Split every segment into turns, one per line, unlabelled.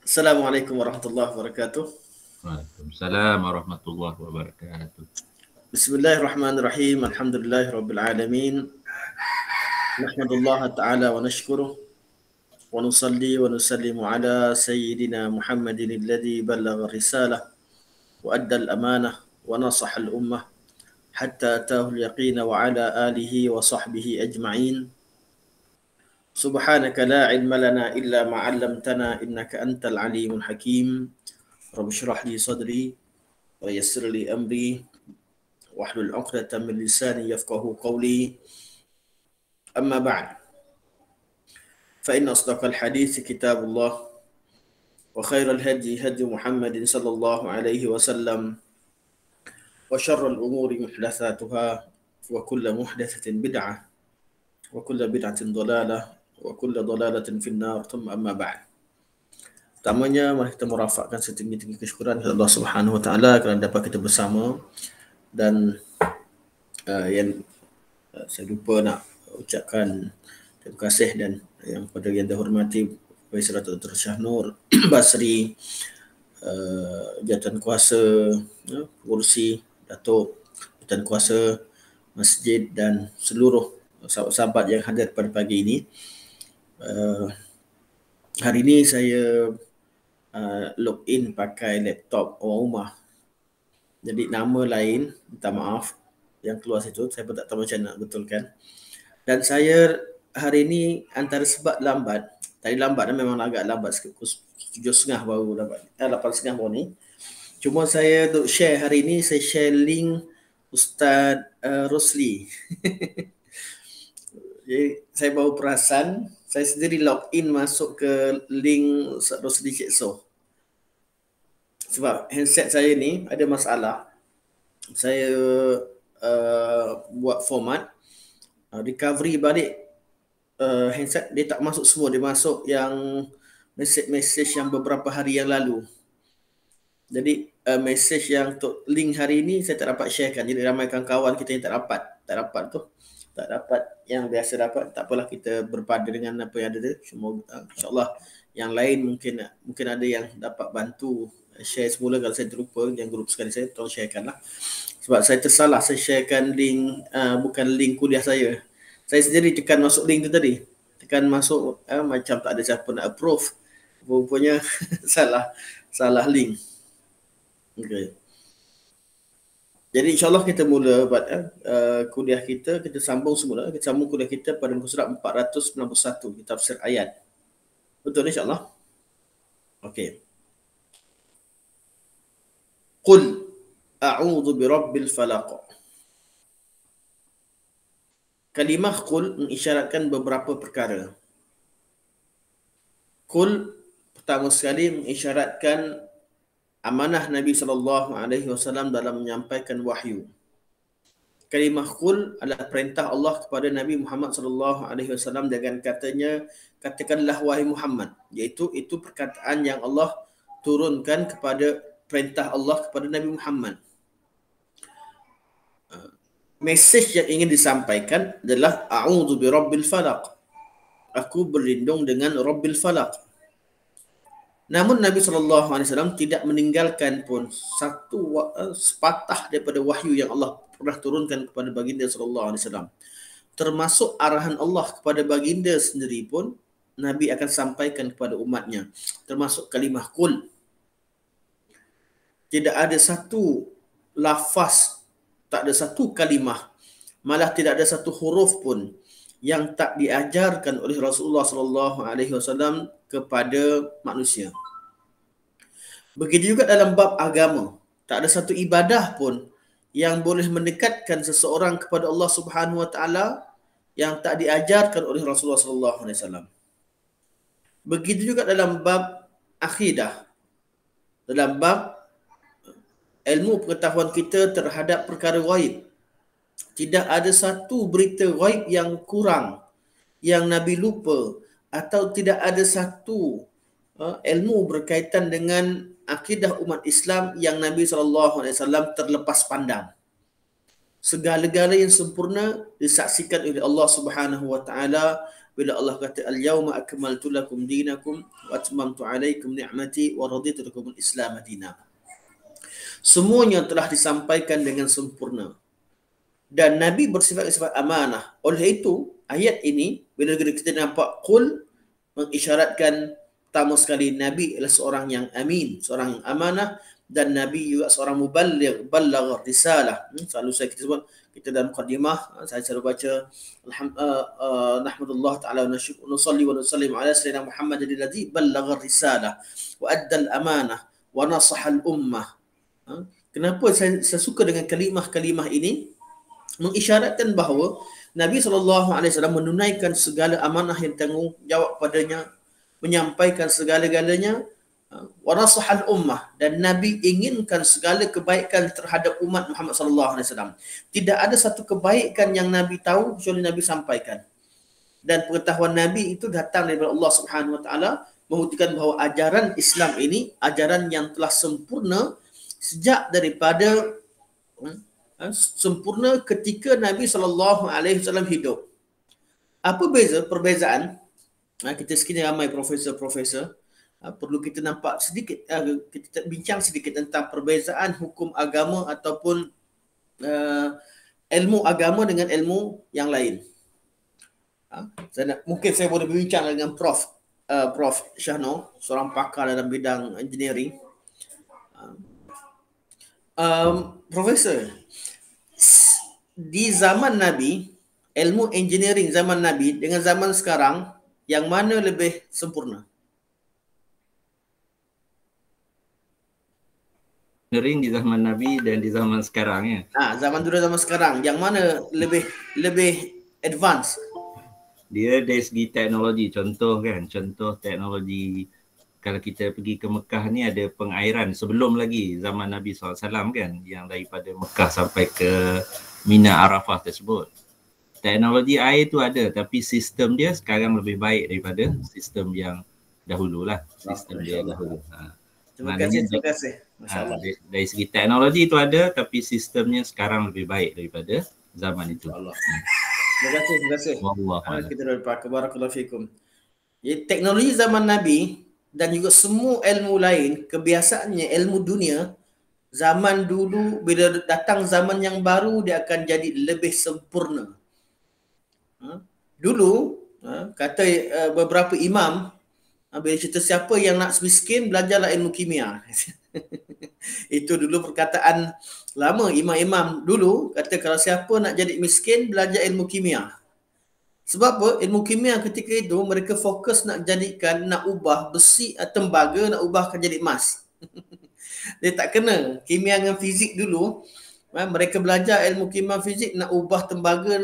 Assalamualaikum warahmatullahi wabarakatuh.
Waalaikumsalam warahmatullahi wabarakatuh.
Bismillahirrahmanirrahim. Alhamdulillahirabbil alamin. Nahmadullah ta'ala wa nashkuruh wa nusalli wa nusallimu ala sayyidina Muhammadin alladhi ballagha risalah wa adda al-amanah wa nasaha al-ummah hatta atahu al-yaqin wa ala alihi wa sahbihi ajma'in. Subhanaka la ilma lana illa ma 'allamtana innaka antal alimul hakim. Rabbi shrah li sadri wa yassir li amri wahlul 'uqdatam min lisani yafqahu qawli. Amma ba'd. Fa inna asdaqal hadits kitabullah wa khairal hadi hadi Muhammadin sallallahu alaihi wasallam wa syarrul umuri muhdatsatuha wa kullu muhdatsatin bid'ah wa kullu bid'atin dhalalah wa kullu dhalalatin finnar. Thumma amma ba'd. Pertamanya mari kita merafakkan setinggi-tinggi kesyukuran kepada Allah Subhanahu wa taala kerana dapat kita bersama, dan yang saya lupa nak ucapkan terima kasih dan yang pada yang dihormati Faisal Dr. Syahnur Basri, Jawatan Kuasa Kursi Datuk, Jawatan Kuasa Masjid dan seluruh sahabat-sahabat yang hadir pada pagi ini. Hari ini saya login pakai laptop orang rumah. Jadi nama lain, minta maaf yang keluar situ, saya pun tak tahu macam nak betulkan. Dan saya hari ini antara sebab lambat, tadi lambat dan memang agak lambat sikit, pukul 7.30 baru lambat, 8.30 baru ni. Cuma saya untuk share hari ini, saya share link Ustaz Rosli. Jadi saya baru perasan, saya sendiri login masuk ke link Ustaz Rosli Cik Soh. Sebab handset saya ni ada masalah. Saya buat format, recovery balik handset, dia tak masuk semua, dia masuk yang mesej-mesej yang beberapa hari yang lalu. Jadi mesej yang untuk link hari ini saya tak dapat sharekan. Jadi ramai kawan-kawan kita yang tak dapat yang biasa dapat. Tak apalah, kita berpada dengan apa yang ada tu. Cuma insyaAllah yang lain mungkin ada yang dapat bantu share semula. Kalau saya terlupa, yang grup sekali saya, tolong sharekan lah. Sebab saya tersalah, saya sharekan link bukan link kuliah saya. Saya sendiri tekan masuk link tu tadi, tekan masuk macam tak ada siapa nak approve. Rupanya salah link. Okay. Jadi insyaAllah kita mula kuliah kita sambung semula. Kita sambung kuliah kita pada muka surat 491, kita tafsir ayat. Betul insyaAllah? Okey. Qul a'udzu birabbil falaq. Kalimah qul mengisyaratkan beberapa perkara. Qul pertama sekali mengisyaratkan amanah Nabi SAW dalam menyampaikan wahyu. Kalimah qul adalah perintah Allah kepada Nabi Muhammad SAW dengan katanya, katakanlah wahai Muhammad, iaitu itu perkataan yang Allah turunkan kepada perintah Allah kepada Nabi Muhammad. Mesej yang ingin disampaikan adalah a'udzu birabbil falaq. Aku berlindung dengan Rabbil Falaq. Namun Nabi SAW tidak meninggalkan pun satu sepatah daripada wahyu yang Allah pernah turunkan kepada baginda SAW. Termasuk arahan Allah kepada baginda sendiri pun Nabi akan sampaikan kepada umatnya. Termasuk kalimah qul. Tidak ada satu lafaz, tak ada satu kalimah, malah tidak ada satu huruf pun yang tak diajarkan oleh Rasulullah SAW kepada manusia. Begitu juga dalam bab agama, tak ada satu ibadah pun yang boleh mendekatkan seseorang kepada Allah Subhanahu Wa Taala yang tak diajarkan oleh Rasulullah SAW. Begitu juga dalam bab akidah, dalam bab ilmu pengetahuan kita terhadap perkara ghaib. Tidak ada satu berita ghaib yang kurang, yang Nabi lupa, atau tidak ada satu ilmu berkaitan dengan akidah umat Islam yang Nabi SAW terlepas pandang. Segala-gala yang sempurna disaksikan oleh Allah Subhanahu wa taala bila Allah kata al-yauma akmaltu lakum dinakum wa atmamtu alaikum ni'mati wa raditu lakum al-islam dinan. Semuanya telah disampaikan dengan sempurna. Dan Nabi bersifat amanah. Oleh itu, ayat ini bila kita nampak qul mengisyaratkan pertama sekali Nabi adalah seorang yang amin, seorang yang amanah, dan Nabi juga seorang muballigh, ballagh risalah. Selalu kita sebut, kita dalam mukadimah saya selalu baca nahmadullah taala wa nusalli wa nusallim ala sayyidina Muhammad alladhi ballagha risalah wa adda al-amanah wa nasaha al-ummah. Kenapa saya suka dengan kalimah-kalimah ini? Mengisyaratkan bahawa Nabi SAW menunaikan segala amanah yang tanggungjawab padanya, menyampaikan segala-galanya, wa nasahal ummah, dan Nabi inginkan segala kebaikan terhadap umat Muhammad SAW. Tidak ada satu kebaikan yang Nabi tahu kecuali Nabi sampaikan. Dan pengetahuan Nabi itu datang daripada Allah Subhanahu Wa Taala, membuktikan bahawa ajaran Islam ini ajaran yang telah sempurna sejak daripada sempurna ketika Nabi SAW hidup. Apa perbezaan? Kita sekini ramai profesor-profesor. Perlu kita nampak sedikit, kita bincang sedikit tentang perbezaan hukum agama ataupun ilmu agama dengan ilmu yang lain. Mungkin saya boleh berbincang dengan Prof Syahno, seorang pakar dalam bidang engineering. Profesor, di zaman Nabi, ilmu engineering zaman Nabi dengan zaman sekarang, yang mana lebih sempurna?
Engineering di zaman Nabi dan di zaman sekarang ya.
Zaman dulu zaman sekarang, yang mana lebih advance?
Dia dari segi teknologi, contoh teknologi, kalau kita pergi ke Mekah ni ada pengairan sebelum lagi zaman Nabi SAW kan, yang daripada Mekah sampai ke Mina Arafah tersebut. Teknologi air tu ada, tapi sistem dia sekarang lebih baik daripada sistem yang dahululah. Sistem dia dahulu.
Terima kasih.
Dari segi teknologi itu ada, tapi sistemnya sekarang lebih baik daripada zaman itu.
Terima kasih.
Wallah.
Kita berpakat. Barakallahu fikum. Teknologi zaman Nabi dan juga semua ilmu lain, kebiasaannya ilmu dunia, zaman dulu bila datang zaman yang baru dia akan jadi lebih sempurna. Dulu kata beberapa imam, bila cerita siapa yang nak miskin, belajarlah ilmu kimia. Itu dulu perkataan lama imam-imam dulu, kata kalau siapa nak jadi miskin, belajar ilmu kimia. Sebab apa? Ilmu kimia ketika itu mereka fokus nak ubah besi tembaga, nak ubahkan jadi emas. Dia tak kena kimia dengan fizik dulu. Mereka belajar ilmu kimia fizik nak ubah tembaga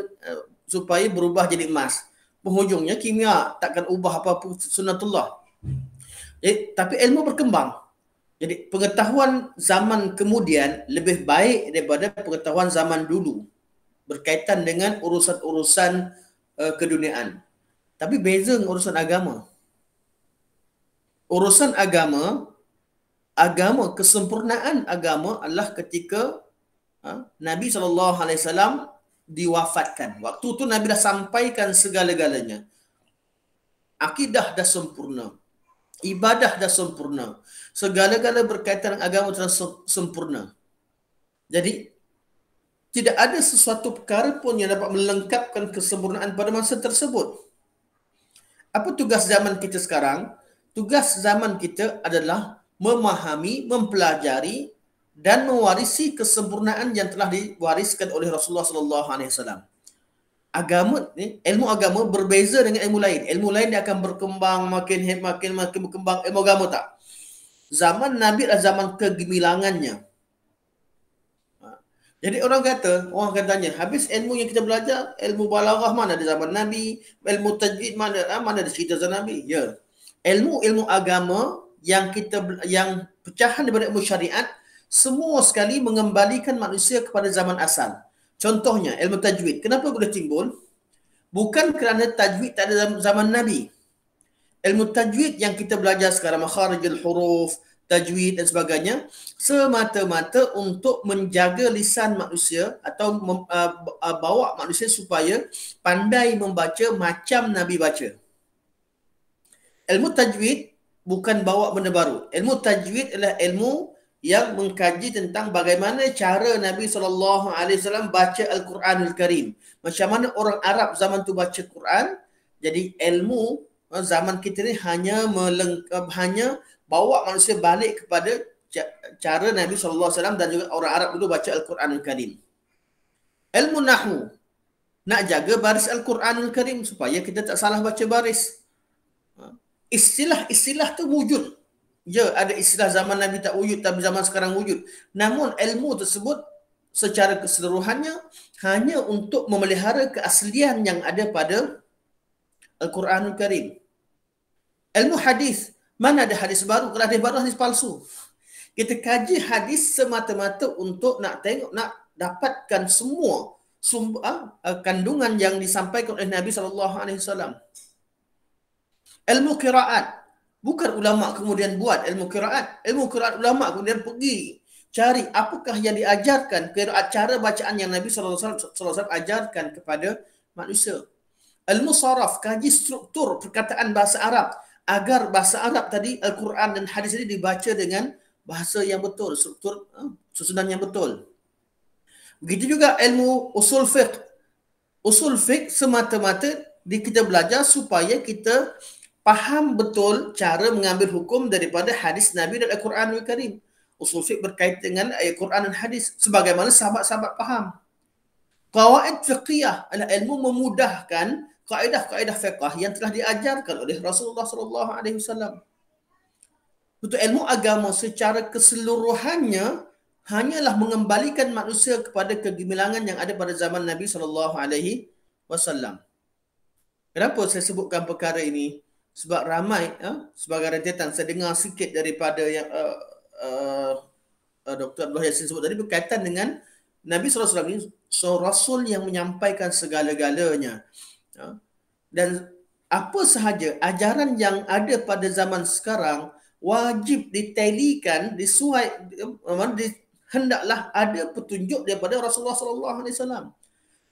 supaya berubah jadi emas. Penghujungnya kimia takkan ubah apa-apa sunnatullah. Tapi ilmu berkembang. Jadi pengetahuan zaman kemudian lebih baik daripada pengetahuan zaman dulu berkaitan dengan urusan-urusan keduniaan. Tapi beza dengan urusan agama. Urusan agama, kesempurnaan agama adalah ketika Nabi SAW diwafatkan. Waktu tu Nabi dah sampaikan segala-galanya. Akidah dah sempurna. Ibadah dah sempurna. Segala-gala berkaitan dengan agama telah sempurna. Jadi, tidak ada sesuatu perkara pun yang dapat melengkapkan kesempurnaan pada masa tersebut. Apa tugas zaman kita sekarang? Tugas zaman kita adalah memahami, mempelajari dan mewarisi kesempurnaan yang telah diwariskan oleh Rasulullah SAW. Agama ni, ilmu agama berbeza dengan ilmu lain. Ilmu lain dia akan berkembang makin berkembang. Ilmu agama tak. Zaman Nabi adalah zaman kegemilangannya. Jadi orang akan tanya, habis ilmu yang kita belajar, ilmu balaghah mana di zaman Nabi, ilmu tajwid mana ada cerita zaman Nabi? Ya. Ilmu agama yang pecahan daripada ilmu syariat, semua sekali mengembalikan manusia kepada zaman asal. Contohnya, ilmu tajwid. Kenapa boleh timbul? Bukan kerana tajwid tak ada zaman Nabi. Ilmu tajwid yang kita belajar sekarang, makharijul huruf, tajwid dan sebagainya, semata-mata untuk menjaga lisan manusia atau bawa manusia supaya pandai membaca macam Nabi baca. Ilmu tajwid bukan bawa benda baru. Ilmu tajwid adalah ilmu yang mengkaji tentang bagaimana cara Nabi SAW baca Al-Quranul Karim. Macam mana orang Arab zaman tu baca Quran. Jadi ilmu zaman kita ni hanya bawa manusia balik kepada cara Nabi SAW dan juga orang Arab dulu baca Al-Quranul Karim. Ilmu Nahwu, nak jaga baris Al-Quranul Karim supaya kita tak salah baca baris. Istilah-istilah tu wujud. Ya, ada istilah zaman Nabi tak wujud tapi zaman sekarang wujud. Namun ilmu tersebut secara keseluruhannya hanya untuk memelihara keaslian yang ada pada Al-Quranul Karim. Ilmu hadis, mana ada hadis baru? Kalau hadis baru, hadis palsu. Kita kaji hadis semata-mata untuk nak dapatkan semua kandungan yang disampaikan oleh Nabi SAW. Ilmu qiraat, bukan ulama kemudian buat ilmu qiraat. Ilmu qiraat ulama kemudian pergi cari apakah yang diajarkan, qiraat, cara bacaan yang Nabi SAW ajarkan kepada manusia. Ilmu saraf, kaji struktur perkataan bahasa Arab agar bahasa Arab tadi, Al-Quran dan hadis ini dibaca dengan bahasa yang betul, struktur susunan yang betul. Begitu juga ilmu usul fiqh. Usul fiqh semata-mata kita belajar supaya kita faham betul cara mengambil hukum daripada hadis Nabi dan Al-Quranul Karim. Usul fiqh berkait dengan ayat Quran dan hadis sebagaimana sahabat-sahabat faham. Qawaid fiqhiyah adalah ilmu memudahkan kaedah-kaedah fiqh yang telah diajarkan oleh Rasulullah SAW. Untuk ilmu agama secara keseluruhannya hanyalah mengembalikan manusia kepada kegemilangan yang ada pada zaman Nabi SAW. Kenapa saya sebutkan perkara ini? Sebab ramai sebagai rentetan saya dengar sikit daripada yang Dr. Abdullah Yassin sebut tadi berkaitan dengan Nabi SAW ini seorang Rasul yang menyampaikan segala-galanya. Dan apa sahaja ajaran yang ada pada zaman sekarang wajib ditalikan, hendaklah ada petunjuk daripada Rasulullah SAW.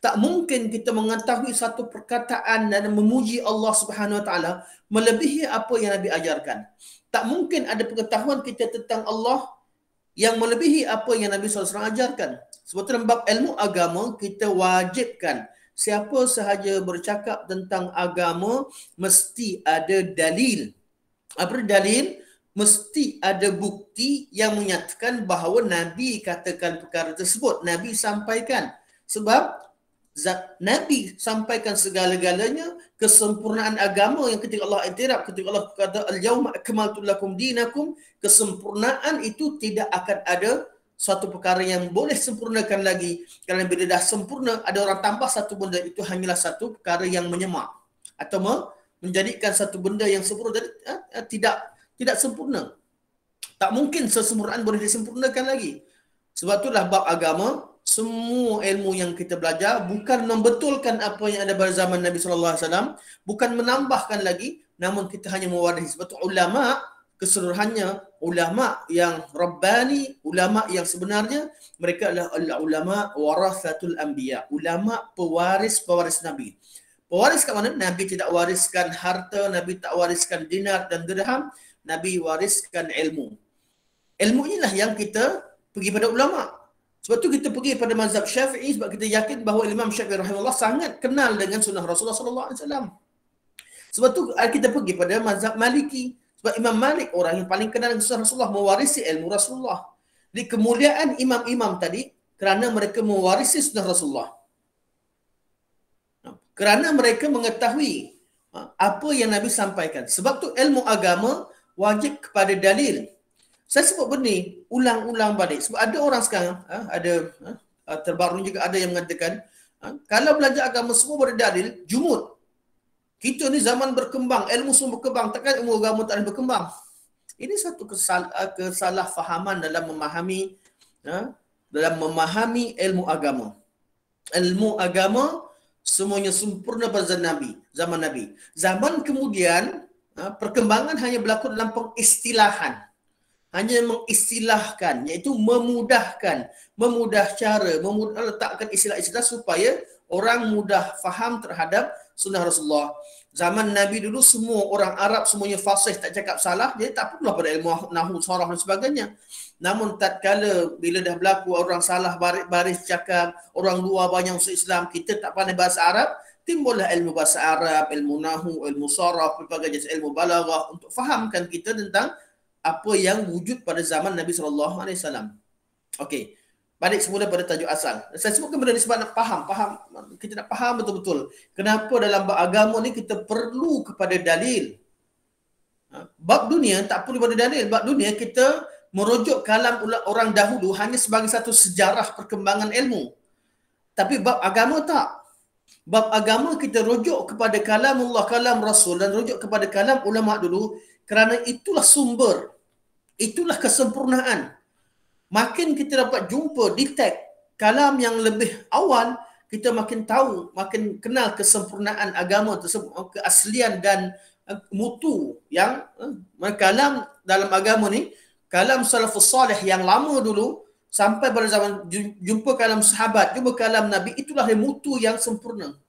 Tak mungkin kita mengetahui satu perkataan dan memuji Allah Subhanahu Wa Taala melebihi apa yang Nabi ajarkan. Tak mungkin ada pengetahuan kita tentang Allah yang melebihi apa yang Nabi SAW ajarkan. Sebab dalam bab ilmu agama kita wajibkan siapa sahaja bercakap tentang agama mesti ada dalil. Apa dalil? Mesti ada bukti yang menyatakan bahawa Nabi katakan perkara tersebut, Nabi sampaikan. Sebab Nabi sampaikan segala-galanya, kesempurnaan agama yang ketika Allah iktiraf, ketika Allah kata al-yauma akmaltu lakum dinakum, kesempurnaan itu tidak akan ada suatu perkara yang boleh sempurnakan lagi. Kerana bila dah sempurna, ada orang tambah satu benda, itu hanyalah satu perkara yang menyemak atau menjadikan satu benda yang sempurna tidak sempurna. Tak mungkin sesempurnaan boleh disempurnakan lagi. Sebab itulah bab agama, semua ilmu yang kita belajar bukan membetulkan apa yang ada pada zaman Nabi SAW, bukan menambahkan lagi, namun kita hanya mewarisi. Sebab itu ulama keseluruhannya, ulama yang rabbani, ulama yang sebenarnya, mereka adalah ulama warathatul anbiya, ulama pewaris Nabi. Pewaris kat mana? Nabi tidak wariskan harta, Nabi tak wariskan dinar dan dirham, Nabi wariskan ilmu. Ilmu inilah yang kita pergi pada ulama. Sebab tu kita pergi pada mazhab Syafi'i sebab kita yakin bahawa Imam Syafi'i rahimahullah sangat kenal dengan sunnah Rasulullah SAW. Sebab tu kita pergi pada mazhab Maliki. Sebab Imam Malik orang yang paling kenal dengan sunnah Rasulullah, mewarisi ilmu Rasulullah. Di kemuliaan imam-imam tadi kerana mereka mewarisi sunnah Rasulullah. Kerana mereka mengetahui apa yang Nabi sampaikan. Sebab tu ilmu agama wajib kepada dalil. Saya sebut benda ni ulang-ulang balik. Sebab ada orang sekarang, terbaru juga ada yang mengatakan, kalau belajar agama semua berdalil, jumud. Kita ni zaman berkembang, ilmu semua berkembang, takkan ilmu agama tak ada berkembang. Ini satu kesalahfahaman dalam memahami ilmu agama. Ilmu agama semuanya sempurna pada zaman Nabi. Zaman kemudian, perkembangan hanya berlaku dalam pengistilahan. hanya mengistilahkan, iaitu memudah cara, letakkan istilah-istilah supaya orang mudah faham terhadap sunnah Rasulullah. Zaman Nabi dulu semua orang Arab semuanya fasih, tak cakap salah, jadi tak perlulah pada ilmu nahwu, saraf dan sebagainya. Namun tatkala bila dah berlaku orang salah baris cakap, orang luar banyak masuk Islam, kita tak pandai bahasa Arab, timbullah ilmu bahasa Arab, ilmu nahwu, ilmu saraf, pelbagai jenis ilmu balaghah untuk fahamkan kita tentang apa yang wujud pada zaman Nabi SAW. Okey. Balik semula pada tajuk asal. Saya sebutkan benda ni sebab nak faham. Kita nak faham betul-betul. Kenapa dalam bab agama ni kita perlu kepada dalil. Bab dunia tak perlu pada dalil. Bab dunia kita merujuk kalam orang dahulu hanya sebagai satu sejarah perkembangan ilmu. Tapi bab agama tak. Bab agama kita rujuk kepada kalamullah, kalam Rasul dan rujuk kepada kalam ulama dulu kerana itulah sumber. Itulah kesempurnaan. Makin kita dapat jumpa, detect kalam yang lebih awal, kita makin tahu, makin kenal kesempurnaan agama tersebut, keaslian dan mutu yang kalam dalam agama ni, kalam salafus salih yang lama dulu sampai pada zaman jumpa kalam sahabat, jumpa kalam Nabi, itulah mutu yang sempurna,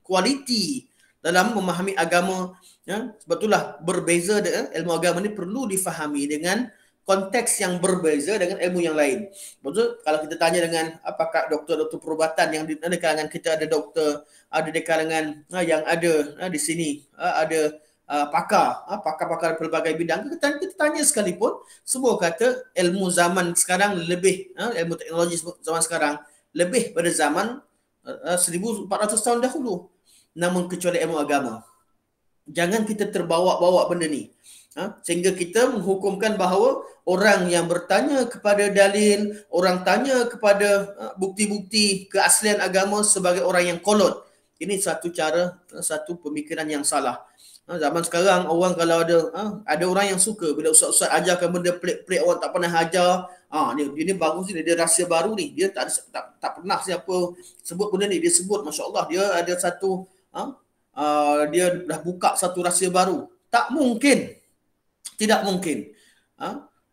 kualiti dalam memahami agama. Sebab itulah berbeza ilmu agama ni perlu difahami dengan konteks yang berbeza dengan ilmu yang lain. Betul? Kalau kita tanya dengan apakah doktor-doktor perubatan yang di kalangan kita ada doktor, ada di kalangan yang ada di sini ada pakar-pakar pelbagai bidang, kita tanya sekalipun, semua kata ilmu zaman sekarang lebih, ilmu teknologi zaman sekarang lebih pada zaman 1400 tahun dahulu. Namun kecuali ilmu agama. Jangan kita terbawa-bawa benda ni. Sehingga kita menghukumkan bahawa orang yang bertanya kepada dalil, orang tanya kepada bukti-bukti keaslian agama sebagai orang yang kolot. Ini satu cara, satu pemikiran yang salah. Zaman sekarang orang kalau ada orang yang suka bila ustaz-ustaz ajarkan benda pelik-pelik orang tak pernah ajar, dia bagus ni, dia rahsia baru ni, dia tak pernah siapa sebut benda ni, dia sebut, masya-Allah dia ada satu dia dah buka satu rahsia baru. Tak mungkin. Tidak mungkin.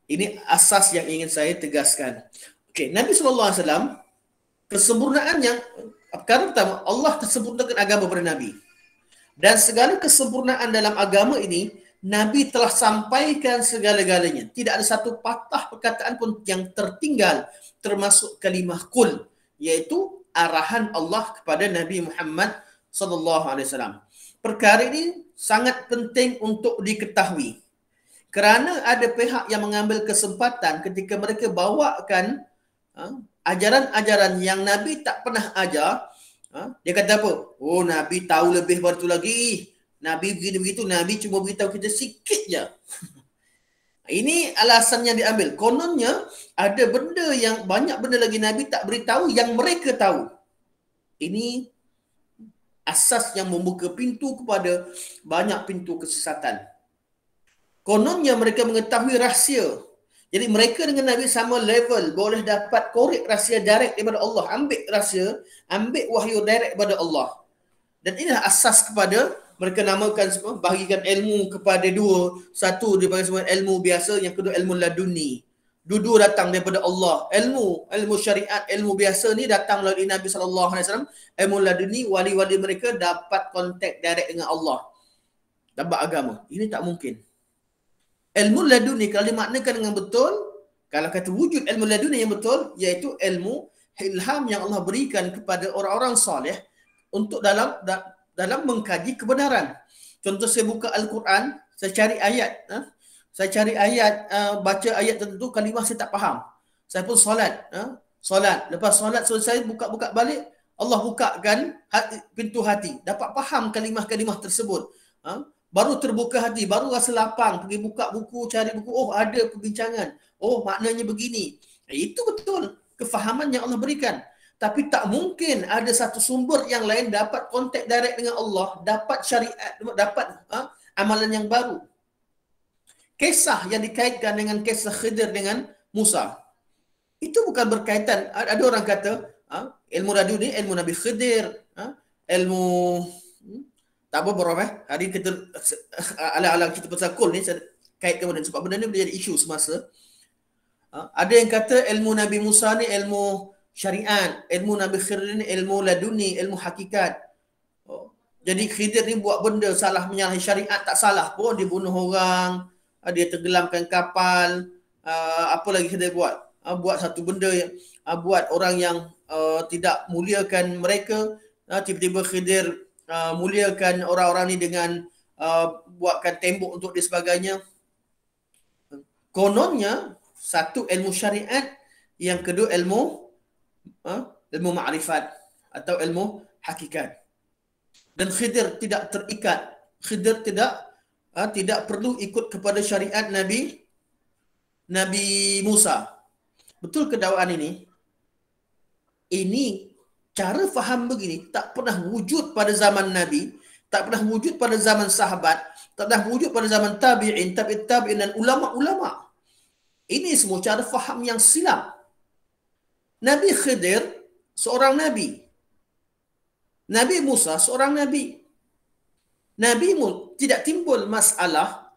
Ini asas yang ingin saya tegaskan. Okey, Nabi SAW, kesempurnaan yang perkara pertama, Allah tersempurnakan agama pada Nabi. Dan segala kesempurnaan dalam agama ini, Nabi telah sampaikan segala-galanya. Tidak ada satu patah perkataan pun yang tertinggal, termasuk kalimah qul, iaitu arahan Allah kepada Nabi Muhammad SAW. Perkara ini sangat penting untuk diketahui. Kerana ada pihak yang mengambil kesempatan ketika mereka bawakan ajaran-ajaran yang Nabi tak pernah ajar, dia kata apa? Oh, Nabi tahu lebih baru tu lagi. Nabi begitu-begitu, Nabi cuma beritahu kita sikit je. Ini alasan yang diambil. Kononnya ada benda yang banyak benda lagi Nabi tak beritahu yang mereka tahu. Ini asas yang membuka pintu kepada banyak pintu kesesatan. Kononnya mereka mengetahui rahsia. Jadi mereka dengan Nabi sama level, boleh dapat korek rahsia direct daripada Allah. Ambil rahsia, ambil wahyu direct daripada Allah. Dan inilah asas kepada mereka namakan semua, bahagikan ilmu kepada dua. Satu daripada semua ilmu biasa, yang kedua ilmu laduni. Dua-dua datang daripada Allah. Ilmu syariat, ilmu biasa ni datang melalui Nabi SAW. Ilmu laduni, wali-wali mereka dapat kontak direct dengan Allah. Dapat agama. Ini tak mungkin. Ilmu laduni kalau dimaknakan dengan betul, kalau kata wujud ilmu laduni yang betul, iaitu ilmu ilham yang Allah berikan kepada orang-orang soleh untuk dalam mengkaji kebenaran. Contoh, saya buka Al-Quran, saya cari ayat, baca ayat tertentu, kalimah saya tak faham. Saya pun solat, lepas solat selesai, buka-buka balik, Allah bukakan pintu hati, dapat faham kalimah-kalimah tersebut. Baru terbuka hati, baru rasa lapang, pergi buka buku, cari buku, oh ada perbincangan, oh maknanya begini. Itu betul kefahaman yang Allah berikan. Tapi tak mungkin ada satu sumber yang lain dapat kontak direct dengan Allah, dapat syariat, dapat amalan yang baru. Kisah yang dikaitkan dengan kisah Khidir dengan Musa, itu bukan berkaitan. Ada orang kata ilmu laduni, ilmu Nabi Khidir, ilmu tak apa berapa hari kita ala-ala kita pasal kul ni, saya kaitkan benda sebab benda ni boleh jadi isu semasa. Ada yang kata ilmu Nabi Musa ni ilmu syariat, ilmu Nabi Khidir ni ilmu laduni, ilmu hakikat. Jadi Khidir ni buat benda salah menyalahi syariat, tak salah pun, dia bunuh orang, dia tenggelamkan kapal, apa lagi Khidir buat? Buat satu benda yang buat orang yang tidak muliakan mereka, tiba-tiba Khidir muliakan orang-orang ni dengan buatkan tembok untuk dia sebagainya. Kononnya satu ilmu syariat, yang kedua ilmu ma'rifat atau ilmu hakikat. Dan Khidir tidak terikat. Khidir tidak perlu ikut kepada syariat Nabi Musa. Betul ke dakwaan ini? Ini cara faham begini tak pernah wujud pada zaman Nabi, tak pernah wujud pada zaman sahabat, tak pernah wujud pada zaman tabi'in, tabi'in dan ulama-ulama. Ini semua cara faham yang silap. Nabi Khidir seorang nabi. Nabi Musa seorang nabi. Tidak timbul masalah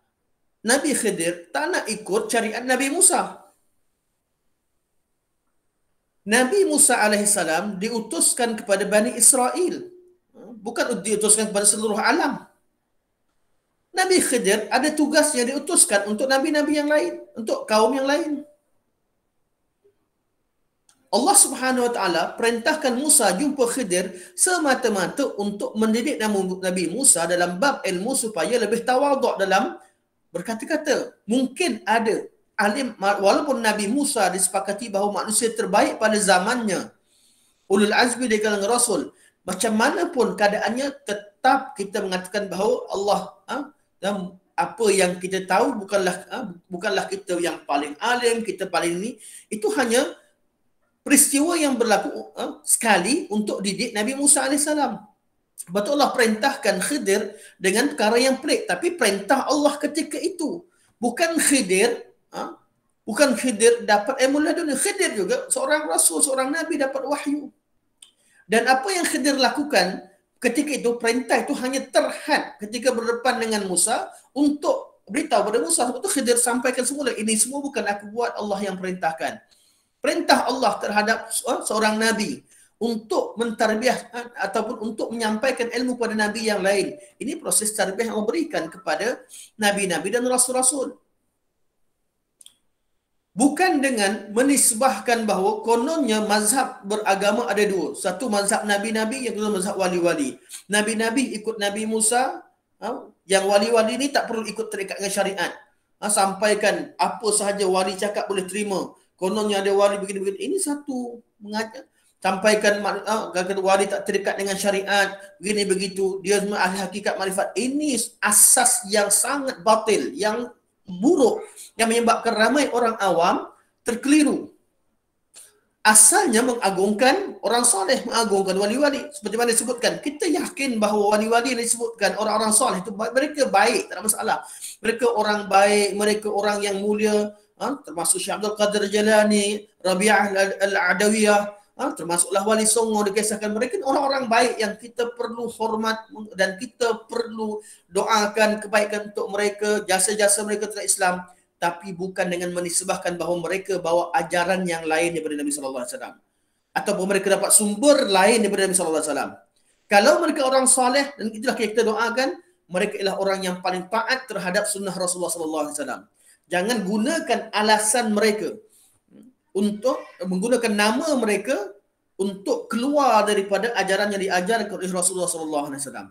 Nabi Khidir tak nak ikut syariat Nabi Musa. Nabi Musa alaihissalam diutuskan kepada Bani Israel, bukan diutuskan kepada seluruh alam. Nabi Khidir ada tugas yang diutuskan untuk nabi-nabi yang lain, untuk kaum yang lain. Allah Subhanahu Wa Taala perintahkan Musa jumpa Khidir semata-mata untuk mendidik Nabi Musa dalam bab ilmu supaya lebih tawaduk dalam berkata-kata. Mungkin ada alim, walaupun Nabi Musa disepakati bahawa manusia terbaik pada zamannya, ulul azmi dari kalangan Rasul, macam mana pun keadaannya, tetap kita mengatakan bahawa Allah dan apa yang kita tahu bukanlah kita yang paling alim, kita paling ini. Itu hanya peristiwa yang berlaku sekali untuk didik Nabi Musa AS. Betul Allah perintahkan Khidir dengan perkara yang pelik, tapi perintah Allah ketika itu. Bukan Khidir dapat ilmu laduni. Khidir juga seorang rasul, seorang nabi, dapat wahyu. Dan apa yang Khidir lakukan ketika itu, perintah itu hanya terhad ketika berdepan dengan Musa untuk beritahu kepada Musa. Sebab itu Khidir sampaikan semula, ini semua bukan aku buat, Allah yang perintahkan. Perintah Allah terhadap seorang nabi untuk mentarbiah ataupun untuk menyampaikan ilmu pada nabi yang lain. Ini proses tarbiah yang Allah berikan kepada nabi-nabi dan rasul-rasul. Bukan dengan menisbahkan bahawa kononnya mazhab beragama ada dua. Satu mazhab nabi-nabi, yang kedua mazhab wali-wali. Nabi-nabi ikut Nabi Musa, yang wali-wali ni tak perlu ikut terikat dengan syariat. Sampaikan apa sahaja wali cakap boleh terima. Kononnya ada wali begini-begini. Ini satu mengajar. Sampaikan kata wali tak terikat dengan syariat, begini begitu, dia semua ahli hakikat makrifat. Ini asas yang sangat batil, yang buruk, yang menyebabkan ramai orang awam terkeliru. Asalnya mengagungkan orang soleh, mengagungkan wali-wali. Seperti mana disebutkan, kita yakin bahawa wali-wali yang disebutkan orang-orang soleh itu mereka baik, tak ada masalah. Mereka orang baik, mereka orang yang mulia, termasuk Syekh Abdul Qadir Jalani, Rabi'ah Al-Adawiyah, termasuklah Wali Songo, dikisahkan mereka orang-orang baik yang kita perlu hormat dan kita perlu doakan kebaikan untuk mereka, jasa-jasa mereka terhadap Islam, tapi bukan dengan menisbahkan bahawa mereka bawa ajaran yang lain daripada Nabi sallallahu alaihi wasallam ataupun mereka dapat sumber lain daripada Nabi sallallahu alaihi wasallam. Kalau mereka orang soleh, dan itulah kita doakan, mereka ialah orang yang paling taat terhadap sunnah Rasulullah sallallahu alaihi wasallam. Jangan gunakan alasan mereka untuk menggunakan nama mereka untuk keluar daripada ajaran yang diajarkan oleh Rasulullah sallallahu alaihi wasallam.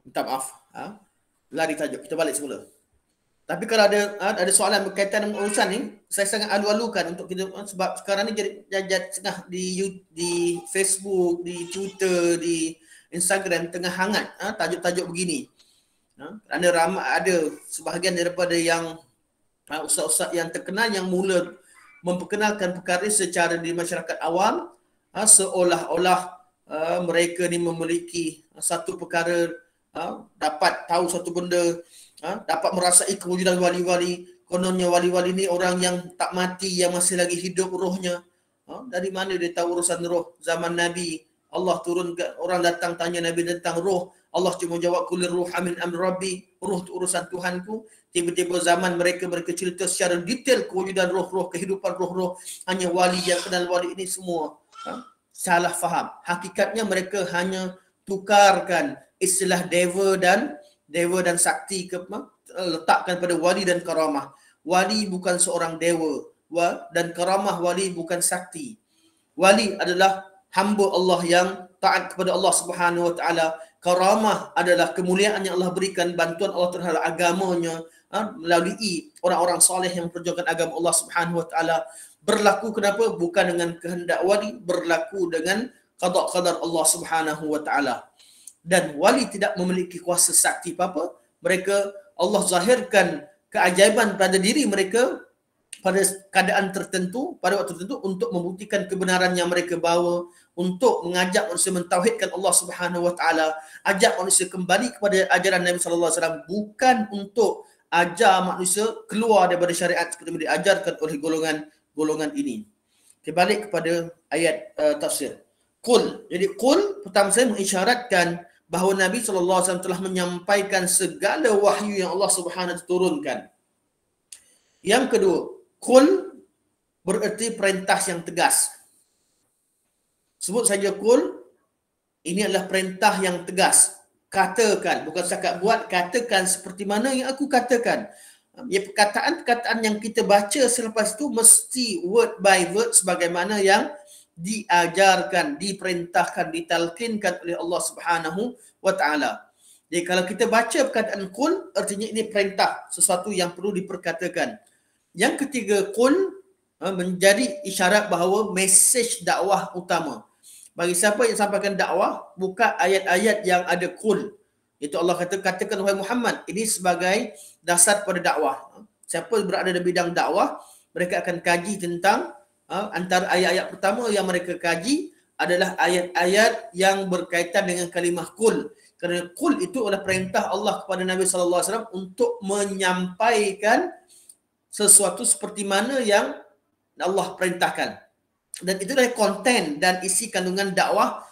Minta maaf, lari tajuk, kita balik semula. Tapi kalau ada soalan berkaitan dengan urusan ni, saya sangat alu-alukan untuk kita, sebab sekarang ni jadi tengah di Facebook, di Twitter, di Instagram tengah hangat tajuk-tajuk begini. Kerana ramai ada sebahagian daripada yang ustaz-ustaz yang terkenal yang mula memperkenalkan perkara secara di masyarakat awam, seolah-olah mereka ni memiliki satu perkara, dapat tahu satu benda, dapat merasai kewujudan wali-wali. Kononnya wali-wali ni orang yang tak mati, yang masih lagi hidup rohnya. Dari mana dia tahu urusan roh? Zaman Nabi Allah turunkan, orang datang tanya Nabi tentang roh, Allah cuma jawab kulir ruha min amri rabbi, roh itu urusan Tuhanku. Tiba-tiba zaman mereka cerita secara detail kewujudan roh-roh, kehidupan roh-roh, hanya wali yang kenal wali. Ini semua salah faham. Hakikatnya mereka hanya tukarkan istilah deva dan sakti letakkan pada wali dan karamah. Wali bukan seorang dewa dan karamah wali bukan sakti. Wali adalah hamba Allah yang taat kepada Allah Subhanahu wa taala. Karamah adalah kemuliaan yang Allah berikan, bantuan Allah terhadap agamanya melalui orang-orang soleh yang memperjuangkan agama Allah Subhanahu wa taala. Berlaku kenapa? Bukan dengan kehendak wali, berlaku dengan qada qadar Allah Subhanahu wa taala. Dan wali tidak memiliki kuasa sakti apa-apa. Mereka, Allah zahirkan keajaiban pada diri mereka pada keadaan tertentu, pada waktu tertentu, untuk membuktikan kebenaran yang mereka bawa, untuk mengajak manusia mentauhidkan Allah Subhanahu wa taala, ajak manusia kembali kepada ajaran Nabi sallallahu alaihi wasallam, bukan untuk ajar manusia keluar daripada syariat seperti yang diajarkan oleh golongan ini. Kembali kepada ayat tafsir. Qul. Jadi qul pertama saya mengisyaratkan bahawa Nabi sallallahu alaihi wasallam telah menyampaikan segala wahyu yang Allah Subhanahu wa taala turunkan. Yang kedua, qul bererti perintah yang tegas. Sebut saja qul, ini adalah perintah yang tegas. Katakan, bukan setakat buat, katakan seperti mana yang aku katakan. Ya, perkataan-perkataan yang kita baca selepas itu mesti word by word sebagaimana yang diajarkan, diperintahkan, ditalkinkan oleh Allah Subhanahu wa taala. Jadi kalau kita baca perkataan qul, artinya ini perintah, sesuatu yang perlu diperkatakan. Yang ketiga, qul menjadi isyarat bahawa mesej dakwah utama. Bagi siapa yang sampaikan dakwah, buka ayat-ayat yang ada qul. Itu Allah katakan wahai Muhammad, ini sebagai dasar pada dakwah. Siapa berada di bidang dakwah, mereka akan kaji tentang antara ayat-ayat pertama yang mereka kaji adalah ayat-ayat yang berkaitan dengan kalimah qul. Kerana qul itu adalah perintah Allah kepada Nabi sallallahu alaihi wasallam untuk menyampaikan sesuatu seperti mana yang Allah perintahkan. Dan itulah konten dan isi kandungan dakwah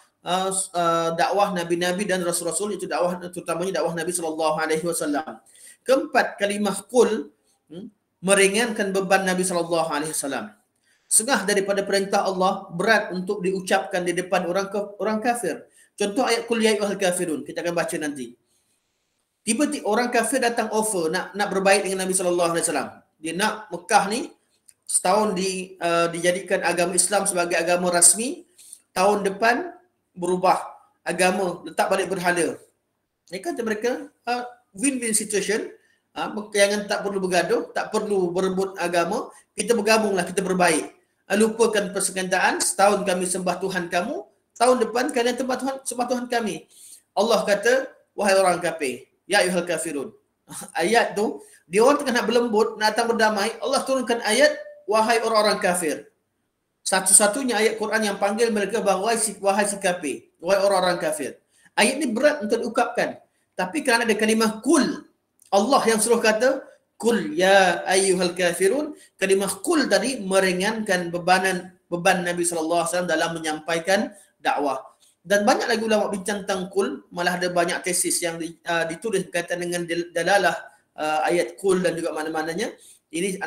dakwah nabi-nabi dan rasul-rasul, itu dakwah terutamanya dakwah Nabi sallallahu alaihi wasallam. Keempat, kalimah qul meringankan beban Nabi sallallahu alaihi wasallam. Setengah daripada perintah Allah berat untuk diucapkan di depan orang kafir. Contoh ayat qul ya ayyuhal kafirun, kita akan baca nanti. Tiba-tiba orang kafir datang offer nak berbaik dengan Nabi sallallahu alaihi wasallam. Dia nak Mekah ni setahun dijadikan agama Islam sebagai agama rasmi, tahun depan berubah agama, letak balik berhala. Ini kata mereka win-win situation. Jangan, tak perlu bergaduh, tak perlu berebut agama, kita bergabunglah, kita berbaik. Lupakan persekongkolan, setahun kami sembah Tuhan kamu, tahun depan kalian sembah Tuhan kami. Allah kata, wahai orang kafir, ya ayyuhal kafirun. Ayat tu, dia orang tengah nak berlembut, nak datang berdamai, Allah turunkan ayat, wahai orang-orang kafir. Satu-satunya ayat Quran yang panggil mereka wahai si kafir, wahai orang-orang kafir. Ayat ni berat untuk diungkapkan. Tapi kerana ada kalimah kul, Allah yang suruh kata kul ya ayyuhal kafirun, kalimah kul tadi meringankan beban Nabi sallallahu alaihi wasallam dalam menyampaikan dakwah. Dan banyak lagi ulama bincang tentang kul, malah ada banyak tesis yang ditulis berkaitan dengan dalalah ayat kul dan juga mana-mananya. Ini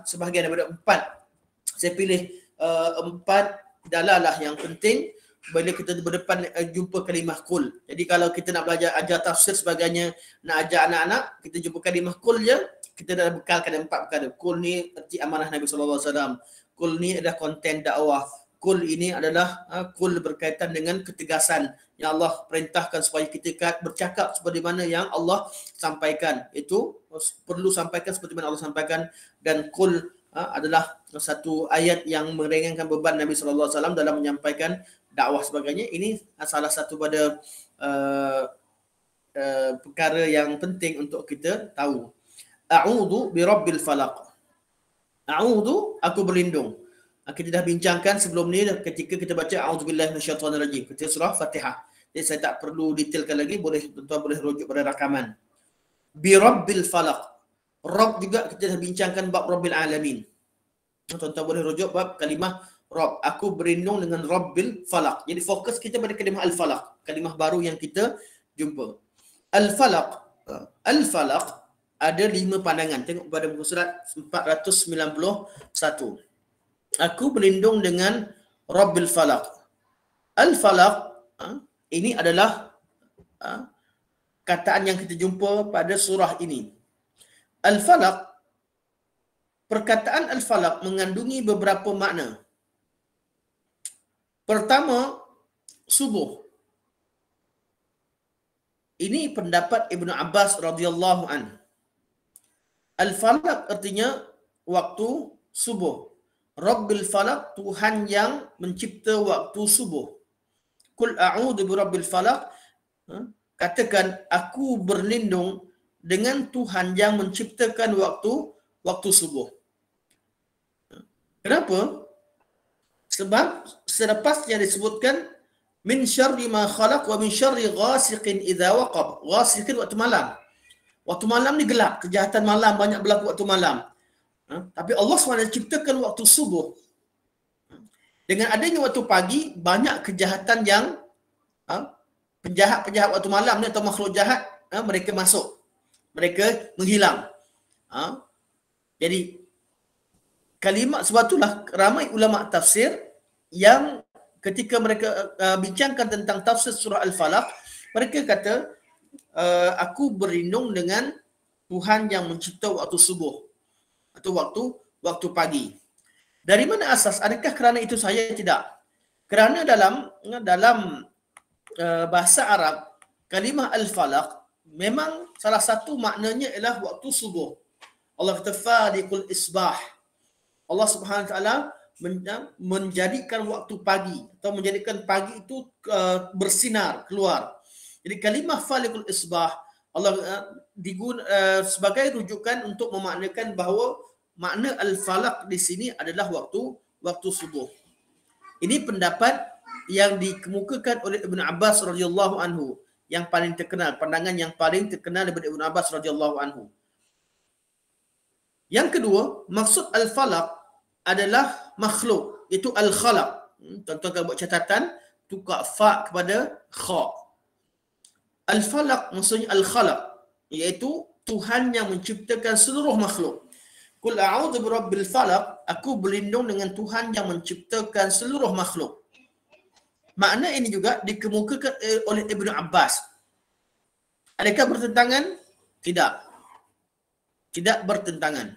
sebahagian daripada 4. Saya pilih 4 dalalah yang penting bila kita berdepan jumpa kalimah kul. Jadi kalau kita nak belajar ajar tafsir sebagainya, nak ajar anak-anak, kita jumpa kalimah kul je, kita dah bekalkan 4 perkara. Kul ni erti amanah Nabi sallallahu alaihi wasallam. Kul ni adalah konten dakwah. Kul ini adalah kul berkaitan dengan ketegasan yang Allah perintahkan supaya kita bercakap seperti mana yang Allah sampaikan. Itu perlu sampaikan seperti mana Allah sampaikan. Dan kul adalah satu ayat yang meringankan beban Nabi sallallahu alaihi wasallam dalam menyampaikan dakwah sebagainya. Ini salah satu pada perkara yang penting untuk kita tahu. A'udzu birabbil falaq. A'udzu, aku berlindung. Kita dah bincangkan sebelum ni ketika kita baca a'udzubillahi minasyaitonirrajim, ketika surah Fatihah. Jadi saya tak perlu detailkan lagi, tuan-tuan boleh rujuk pada rakaman. Birabbil falaq. Rabb juga kita dah bincangkan bab Rabbil alamin. Tuan-tuan boleh rujuk bab kalimah Rabb. Aku berlindung dengan Rabbil Falaq. Jadi fokus kita pada kalimah Al-Falaq. Kalimah baru yang kita jumpa. Al-Falaq. Al-Falaq ada 5 pandangan. Tengok pada muka surat 491. Aku berlindung dengan Rabbil Falaq. Al-Falaq ini adalah kataan yang kita jumpa pada surah ini. Al-Falaq, perkataan Al-Falaq mengandungi beberapa makna. Pertama, subuh. Ini pendapat Ibnu Abbas radhiyallahu an. Al-Falaq artinya waktu subuh. Rabbil Falaq, Tuhan yang mencipta waktu subuh. Qul a'udzu birabbil falaq. Katakan aku berlindung dengan Tuhan yang menciptakan waktu subuh. Kenapa? Sebab selepasnya disebutkan min syarri ma khalaq wa min syarri ghasiqin idza waqab. Ghasiqin waktu malam. Waktu malam ni gelap, kejahatan malam banyak berlaku waktu malam. Tapi Allah SWT ciptakan waktu subuh. Dengan adanya waktu pagi, banyak kejahatan yang penjahat-penjahat waktu malam ni atau makhluk jahat, mereka masuk. Mereka menghilang. Jadi, kalimat sebab itulah ramai ulama tafsir yang ketika mereka bincangkan tentang tafsir surah Al-Falaq, mereka kata, aku berlindung dengan Tuhan yang mencipta waktu subuh atau waktu pagi. Dari mana asas? Adakah kerana itu sahaja? Tidak. Kerana dalam bahasa Arab, kalimah Al-Falaq memang salah satu maknanya ialah waktu subuh. Allah kata faliqul isbah. Allah Subhanahu Wa Taala menjadikan waktu pagi atau menjadikan pagi itu bersinar keluar. Jadi kalimah faliqul isbah Allah sebagai rujukan untuk memaknakan bahawa makna al-falaq di sini adalah waktu subuh. Ini pendapat yang dikemukakan oleh Ibnu Abbas radhiyallahu anhu, yang paling terkenal, pandangan yang paling terkenal daripada Ibnu Abbas radhiyallahu anhu. Yang kedua, maksud al-falaq adalah makhluk, iaitu al-khalaq. Tuan-tuan kalau buat catatan, tukar fa kepada kha. Al-falaq maksudnya al-khalaq, iaitu Tuhan yang menciptakan seluruh makhluk. Qul a'udzu birabbil falaq, aku berlindung dengan Tuhan yang menciptakan seluruh makhluk. Makna ini juga dikemukakan oleh Ibnu Abbas. Adakah bertentangan? Tidak. Tidak bertentangan.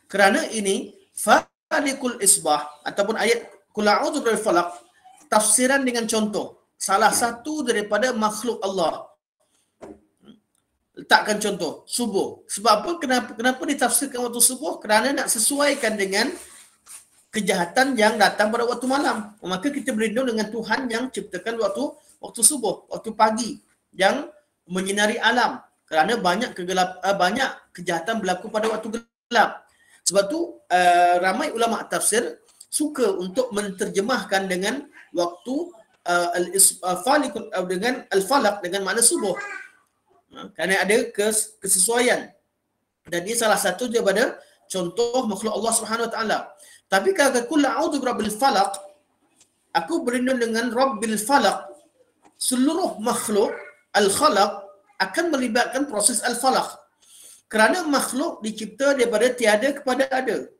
Kerana ini falikul isbah ataupun ayat Qul a'udzu birabbil falaq tafsiran dengan contoh. Salah satu daripada makhluk Allah. Letakkan contoh, subuh. Sebab apa? Kenapa ditafsirkan waktu subuh? Kerana nak sesuaikan dengan kejahatan yang datang pada waktu malam. Maka kita berlindung dengan Tuhan yang ciptakan waktu subuh, waktu pagi yang menyinari alam. Kerana banyak kejahatan berlaku pada waktu gelap. Sebab tu ramai ulama tafsir suka untuk menterjemahkan dengan waktu dengan al-falaq dengan makna subuh. Kerana ada kesesuaian. Dan ini salah satu daripada contoh makhluk Allah Subhanahu Wa Taala. Tapi kalau qul a'udzu birabbil falaq, aku berlindung dengan Rabbil Falaq, seluruh makhluk al-khalaq akan melibatkan proses al-falaq. Kerana makhluk dicipta daripada tiada kepada ada.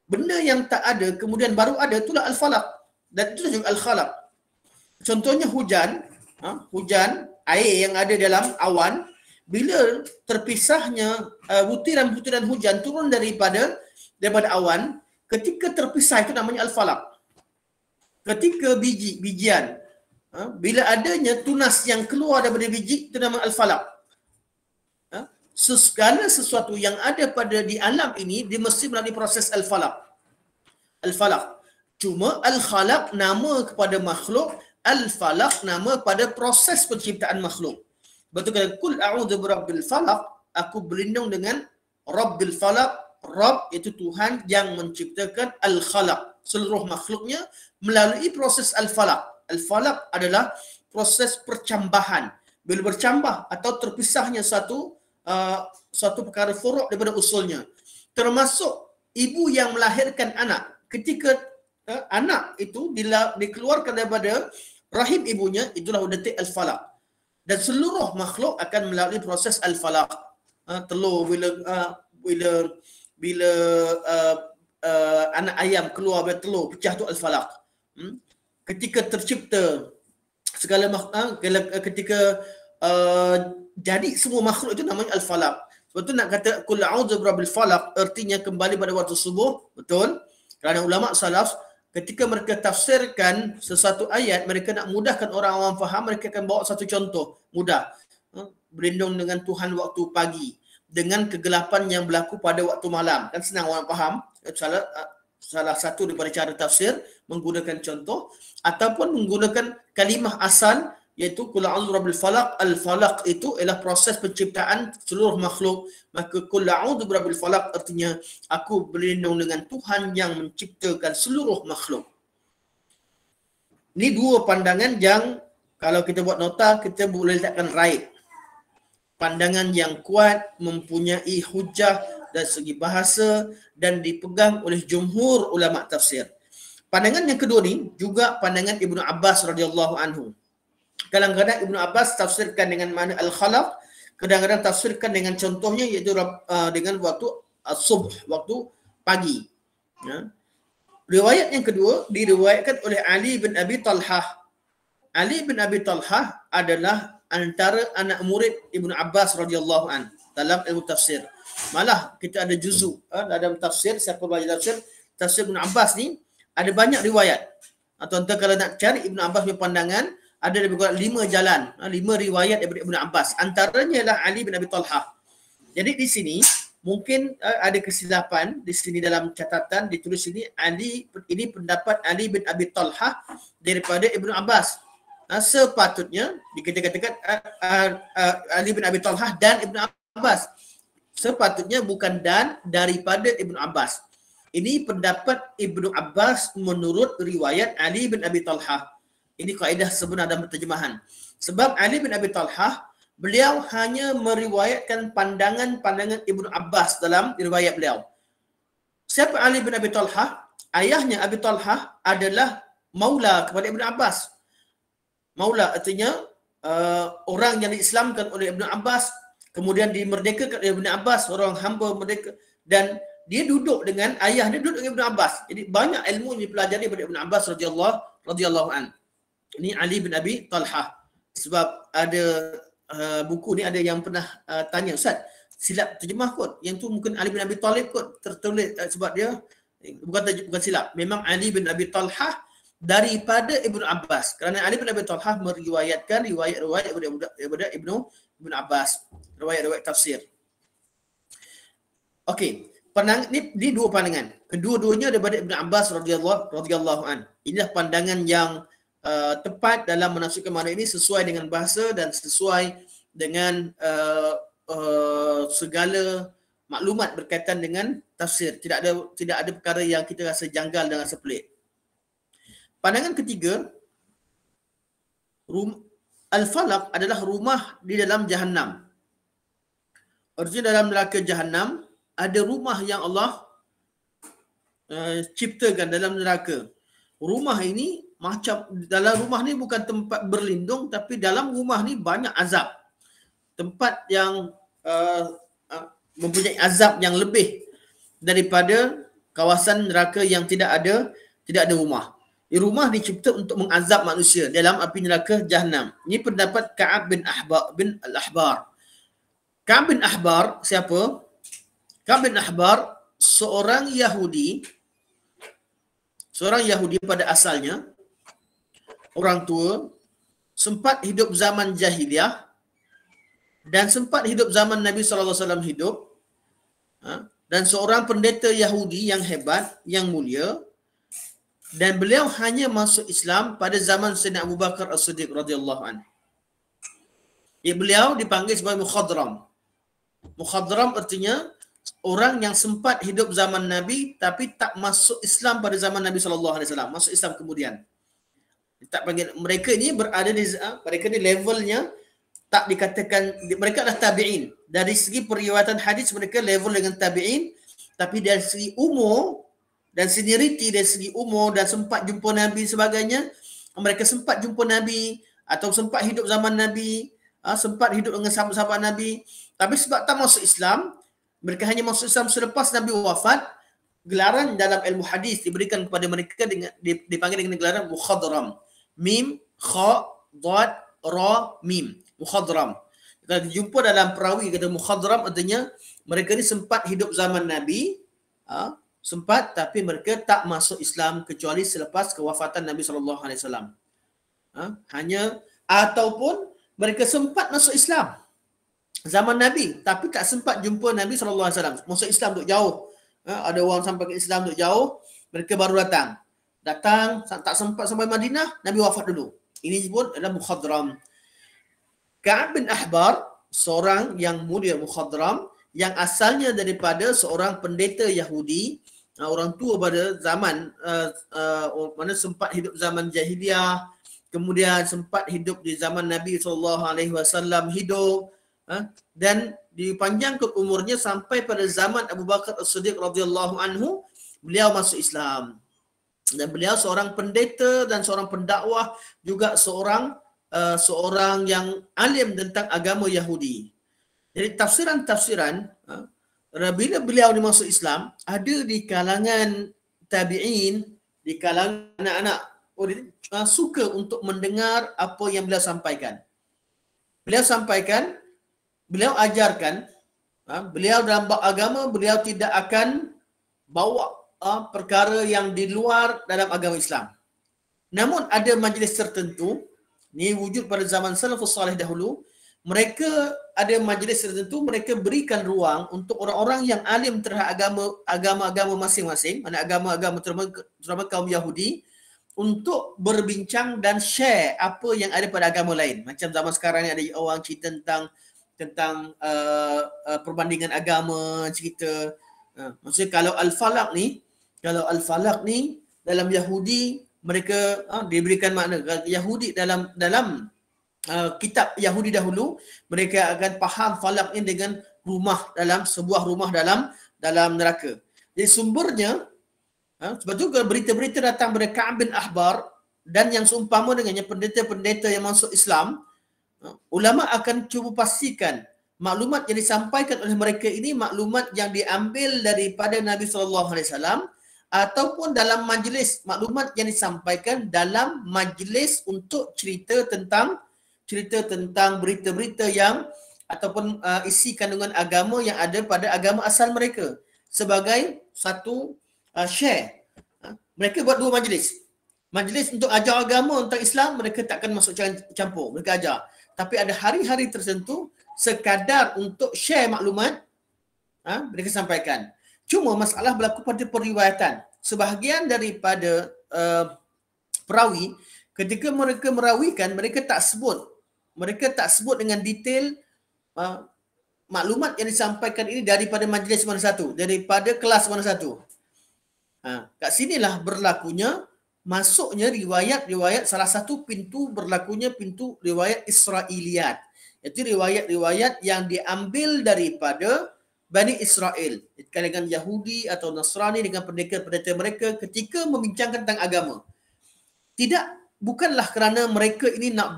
Benda yang tak ada kemudian baru ada, itulah al-falaq. Dan itu juga al-khalaq. Contohnya hujan, air yang ada dalam awan, bila terpisahnya butiran-butiran hujan turun daripada awan, ketika terpisah itu namanya al-falaq. Ketika bijian, bila adanya tunas yang keluar daripada biji, itu namanya al-falaq. Segala sesuatu yang ada di alam ini, dia mesti melalui proses al-falaq. Cuma al-khalaq nama kepada makhluk, al-falaq nama pada proses penciptaan makhluk. Betul kata qul a'udzu birabbil falaq, aku berlindung dengan Rabbil Falaq. Rabb iaitu Tuhan yang menciptakan al-khalaq, seluruh makhluknya melalui proses al-falaq. Al-falaq adalah proses percambahan. Bila bercambah atau terpisahnya suatu perkara furu' daripada usulnya. Termasuk ibu yang melahirkan anak. Ketika anak itu dikeluarkan daripada rahim ibunya, itulah detik al-falaq. Dan seluruh makhluk akan melalui proses al-falaq. Telur bila anak ayam keluar dari telur, pecah tu al-falaq. Ketika tercipta segala makhluk, ketika jadi semua makhluk itu namanya al-falaq. Sebab tu nak kata qul a'udzu birabbil falaq, artinya kembali pada waktu subuh, betul? Kerana ulama salaf ketika mereka tafsirkan sesuatu ayat, mereka nak mudahkan orang awam faham, mereka akan bawa satu contoh mudah. Berlindung dengan Tuhan waktu pagi, dengan kegelapan yang berlaku pada waktu malam. Kan senang orang faham. Salah satu daripada cara tafsir menggunakan contoh ataupun menggunakan kalimah asal, iaitu qul a'udzu birabbil falaq. Al-falaq itu ialah proses penciptaan seluruh makhluk. Maka qul a'udzu birabbil falaq artinya aku berlindung dengan Tuhan yang menciptakan seluruh makhluk. Ini dua pandangan yang kalau kita buat nota kita boleh letakkan right. Pandangan yang kuat, mempunyai hujah dari segi bahasa dan dipegang oleh jumhur ulama tafsir. Pandangan yang kedua ni juga pandangan Ibnu Abbas radhiyallahu anhu. Kadang-kadang Ibnu Abbas tafsirkan dengan makna al-khalaq, kadang-kadang tafsirkan dengan contohnya iaitu dengan waktu subuh, waktu pagi. Ya. Riwayat yang kedua diriwayatkan oleh Ali bin Abi Talhah. Ali bin Abi Talhah adalah antara anak murid Ibnu Abbas radhiyallahu an dalam ilmu tafsir. Malah kita ada juzuk dalam tafsir, siapa belajar tafsir Ibnu Abbas ni ada banyak riwayat. Tuan-tuan kalau nak cari Ibnu Abbas punya pandangan, ada lebih kurang 5 jalan, 5 riwayat daripada Ibnu Abbas. Antaranya ialah Ali bin Abi Talhah. Jadi di sini mungkin ada kesilapan di sini dalam catatan ditulis sini ini pendapat Ali bin Abi Talhah daripada Ibnu Abbas. Sepatutnya kita katakan Ali bin Abi Talhah dan Ibnu Abbas. Sepatutnya bukan dan daripada Ibnu Abbas. Ini pendapat Ibnu Abbas menurut riwayat Ali bin Abi Talhah. Ini kaedah sebenar dalam terjemahan. Sebab Ali bin Abi Talhah, beliau hanya meriwayatkan pandangan-pandangan Ibnu Abbas dalam riwayat beliau. Siapa Ali bin Abi Talhah? Ayahnya Abi Talhah adalah maula kepada Ibnu Abbas. Maula artinya orang yang diislamkan oleh Ibnu Abbas, kemudian dimerdekakan oleh Ibnu Abbas, orang hamba merdeka, dan dia duduk dengan ayah dia, duduk dengan Ibnu Abbas. Jadi banyak ilmu yang dipelajari daripada Ibnu Abbas radhiyallahu an. Ini Ali bin Abi Talhah. Sebab ada buku ni ada yang pernah tanya, Ustaz, silap terjemah kot. Yang tu mungkin Ali bin Abi Talib kot tertulis sebab dia bukan silap. Memang Ali bin Abi Talhah daripada Ibnu Abbas. Kerana Ali bin Abi Talhah meriwayatkan riwayat-riwayat daripada Ibnu Abbas, riwayat-riwayat tafsir. Okey, ini dua pandangan. Kedua-duanya daripada Ibnu Abbas radhiyallahu an. Inilah pandangan yang tepat dalam menafsirkan makna ini sesuai dengan bahasa dan sesuai dengan segala maklumat berkaitan dengan tafsir. Tidak ada perkara yang kita rasa janggal dan rasa pelik. Pandangan ketiga, al-falaq adalah rumah di dalam Jahannam. Artinya dalam neraka Jahannam ada rumah yang Allah ciptakan dalam neraka. Rumah ini macam, dalam rumah ni bukan tempat berlindung, tapi dalam rumah ni banyak azab. Tempat yang mempunyai azab yang lebih daripada kawasan neraka yang tidak ada rumah. Rumah dicipta untuk mengazab manusia dalam api neraka Jahannam. Ini pendapat Ka'ab bin al-Ahbar. Ka'ab bin Ahbar siapa? Ka'ab bin Ahbar seorang Yahudi pada asalnya, orang tua, sempat hidup zaman jahiliah dan sempat hidup zaman Nabi SAW hidup, dan seorang pendeta Yahudi yang hebat, yang mulia, dan beliau hanya masuk Islam pada zaman Sayyidina Abu Bakar As-Siddiq radhiyallahu anhu. Beliau dipanggil sebagai mukhadram. Mukhadram artinya orang yang sempat hidup zaman Nabi tapi tak masuk Islam pada zaman Nabi SAW. Masuk Islam kemudian. Tak panggil, mereka ini berada di, mereka ni levelnya tak dikatakan, mereka adalah tabi'in. Dari segi periwayatan hadis mereka level dengan tabi'in, tapi dari segi umur dan senioriti dari segi umur dan sempat jumpa Nabi sebagainya, mereka sempat jumpa Nabi atau sempat hidup zaman Nabi, sempat hidup dengan sahabat-sahabat Nabi, tapi sebab tak masuk Islam, mereka hanya masuk Islam selepas Nabi wafat, gelaran dalam ilmu hadis diberikan kepada mereka dengan dipanggil dengan gelaran mukhadram. Mim, kha, dad, ra, mim. Mukhadram. Kalau dijumpa dalam perawi kata mukhadram, artinya mereka ni sempat hidup zaman Nabi, sempat, tapi mereka tak masuk Islam kecuali selepas kewafatan Nabi SAW. Hanya ataupun mereka sempat masuk Islam zaman Nabi, tapi tak sempat jumpa Nabi SAW. Masuk Islam duk jauh. Ada orang sampai ke Islam duk jauh, mereka baru datang. Tak sempat sampai Madinah, Nabi wafat dulu. Ini pun adalah mukhadram. Ka'ab bin Ahbar, seorang yang mulia mukhadram, yang asalnya daripada seorang pendeta Yahudi, orang tua pada zaman mana sempat hidup zaman jahiliyah, kemudian sempat hidup di zaman Nabi SAW hidup, dan dipanjangkan umurnya sampai pada zaman Abu Bakar As-Siddiq radhiyallahu anhu, beliau masuk Islam. Dan beliau seorang pendeta dan seorang pendakwah, juga seorang yang alim tentang agama Yahudi. Jadi tafsiran-tafsiran bila beliau masuk Islam, ada di kalangan tabi'in, di kalangan anak-anak suka untuk mendengar apa yang beliau sampaikan. Beliau sampaikan, beliau ajarkan, beliau dalam bab agama, beliau tidak akan bawa perkara yang di luar dalam agama Islam. Namun ada majlis tertentu, ni wujud pada zaman salafus salih dahulu, mereka ada majlis tertentu, mereka berikan ruang untuk orang-orang yang alim terhadap agama-agama masing-masing, mana agama-agama terutama kaum Yahudi, untuk berbincang dan share apa yang ada pada agama lain. Macam zaman sekarang ni ada orang cerita tentang perbandingan agama, cerita. Maksudnya kalau Al-Falaq ni dalam Yahudi, mereka diberikan makna Yahudi dalam kitab Yahudi dahulu, mereka akan faham falak ini dengan sebuah rumah dalam neraka. Jadi sumbernya, sebab tu kalau berita-berita datang dari Ka'ab bin Ahbar dan yang seumpama dengannya pendeta-pendeta yang masuk Islam, ulama akan cuba pastikan maklumat yang disampaikan oleh mereka ini maklumat yang diambil daripada Nabi SAW, ataupun dalam majlis, maklumat yang disampaikan dalam majlis untuk cerita tentang berita-berita yang ataupun isi kandungan agama yang ada pada agama asal mereka, sebagai satu share. Mereka buat dua majlis. Majlis untuk ajar agama tentang Islam, mereka takkan masuk campur, mereka ajar. Tapi ada hari-hari tertentu sekadar untuk share maklumat, mereka sampaikan. Cuma masalah berlaku pada periwayatan. Sebahagian daripada perawi, ketika mereka merawikan, mereka tak sebut dengan detail maklumat yang disampaikan ini daripada majlis mana satu, daripada kelas mana satu. Kat sinilah berlakunya, masuknya riwayat-riwayat, salah satu pintu berlakunya pintu riwayat Israiliyat. Itu riwayat-riwayat yang diambil daripada Bani Israel, kalangan Yahudi atau Nasrani dengan pendeta-pendeta mereka ketika membincangkan tentang agama. Bukanlah kerana mereka ini nak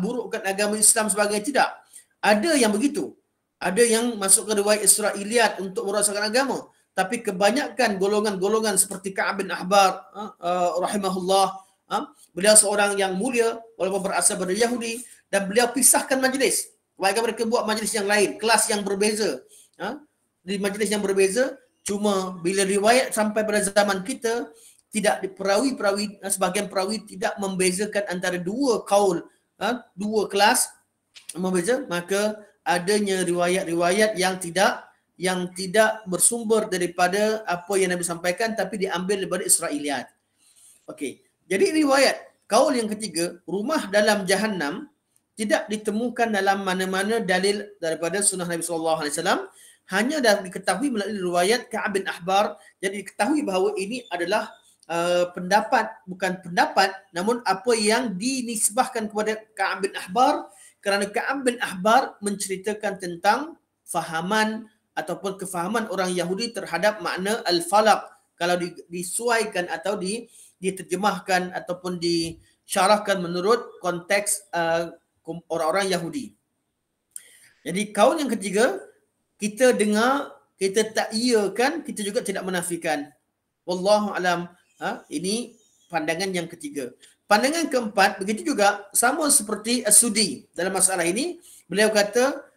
burukkan agama Islam sebagainya, tidak. Ada yang begitu. Ada yang masuk ke riwayat Israiliyat untuk merosakkan agama. Tapi kebanyakan golongan-golongan seperti Ka'ab bin Ahbar rahimahullah, beliau seorang yang mulia walaupun berasal dari Yahudi, dan beliau pisahkan majlis. Mereka buat majlis yang lain, kelas yang berbeza. Di majlis yang berbeza, cuma bila riwayat sampai pada zaman kita, tidak perawi-perawi, sebahagian perawi tidak membezakan antara dua kaul, dua kelas membeza, maka adanya riwayat-riwayat yang tidak bersumber daripada apa yang Nabi sampaikan, tapi diambil daripada Israiliyat. Okey. Jadi riwayat kaul yang ketiga, rumah dalam Jahannam, tidak ditemukan dalam mana-mana dalil daripada sunnah Nabi SAW. Hanya dah diketahui melalui riwayat Ka'ab bin Ahbar. Jadi diketahui bahawa ini adalah bukan pendapat, namun apa yang dinisbahkan kepada Ka'ab bin Ahbar, kerana Ka'ab bin Ahbar menceritakan tentang fahaman ataupun kefahaman orang Yahudi terhadap makna al-falaq. kalau disuaikan atau diterjemahkan ataupun disyarahkan menurut konteks orang-orang Yahudi. Jadi kaul yang ketiga, kita dengar, kita tak iakan, kita juga tidak menafikan. Wallahu alam. Ini pandangan yang ketiga. Pandangan keempat, begitu juga sama seperti As-Sudi dalam masalah ini, beliau kata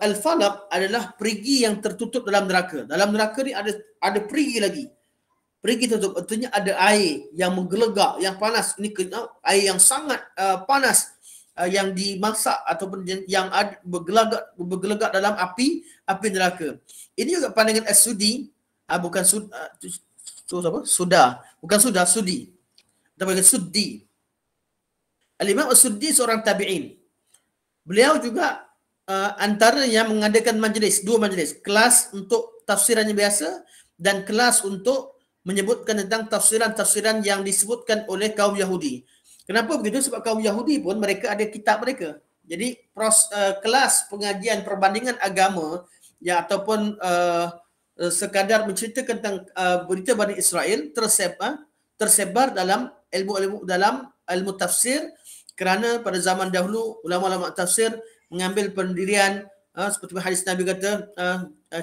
al-falaq adalah perigi yang tertutup dalam neraka. Dalam neraka ni ada perigi lagi. Perigi tertutup, artinya ada air yang menggelegak, yang panas. Ini air yang sangat panas yang dimasak ataupun yang bergelegak dalam api neraka. Ini juga pandangan As-Sudi, bukan Sudi. Kita panggil Suddi. Al-Imam As-Suddi seorang tabi'in. Beliau juga antara yang mengadakan dua majlis, kelas untuk tafsirannya biasa dan kelas untuk menyebutkan tentang tafsiran-tafsiran yang disebutkan oleh kaum Yahudi. Kenapa begitu? Sebab kaum Yahudi pun mereka ada kitab mereka. Jadi kelas pengajian perbandingan agama ya ataupun sekadar menceritakan tentang berita Bani Israel tersebar dalam ilmu tafsir, kerana pada zaman dahulu ulama-ulama tafsir mengambil pendirian seperti hadis Nabi kata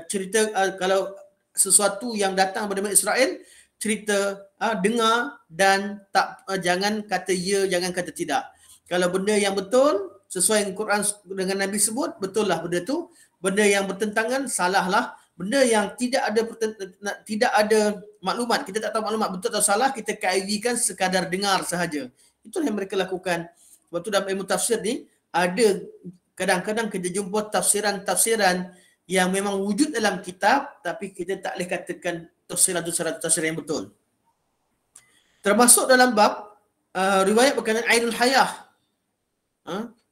cerita kalau sesuatu yang datang daripada Bani Israel, cerita dengar dan tak jangan kata ya, jangan kata tidak. Kalau benda yang betul sesuai dengan Quran dengan Nabi sebut, betul lah benda tu. Benda yang bertentangan, salah lah. Benda yang tidak ada maklumat, kita tak tahu maklumat betul atau salah, kita kaegikan sekadar dengar sahaja. Itulah yang mereka lakukan. Sebab tu dalam ilmu tafsir ni ada kadang-kadang kita jumpa tafsiran-tafsiran yang memang wujud dalam kitab tapi kita tak boleh katakan tafsiran yang betul. Termasuk dalam bab riwayat berkaitan Ainul Hayah.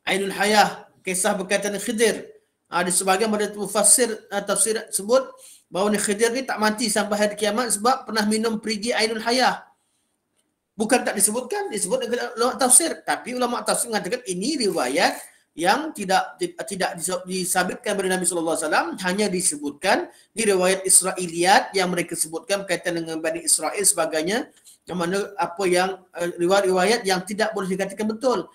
Ainul Hayah, kisah berkaitan Khidir. Ada sebahagian pada mufassir tafsir sebut bahawa Khidir ni tak mati sampai hari kiamat sebab pernah minum perigi Ainul Hayah. Bukan tak disebutkan, disebut oleh ulama tafsir, tapi ulama tafsir mengatakan ini riwayat yang tidak disabitkan oleh Nabi sallallahu alaihi wasallam, hanya disebutkan di riwayat Israiliyat yang mereka sebutkan berkaitan dengan Bani Israel sebagainya, yang mana apa yang riwayat yang tidak boleh dikatakan betul.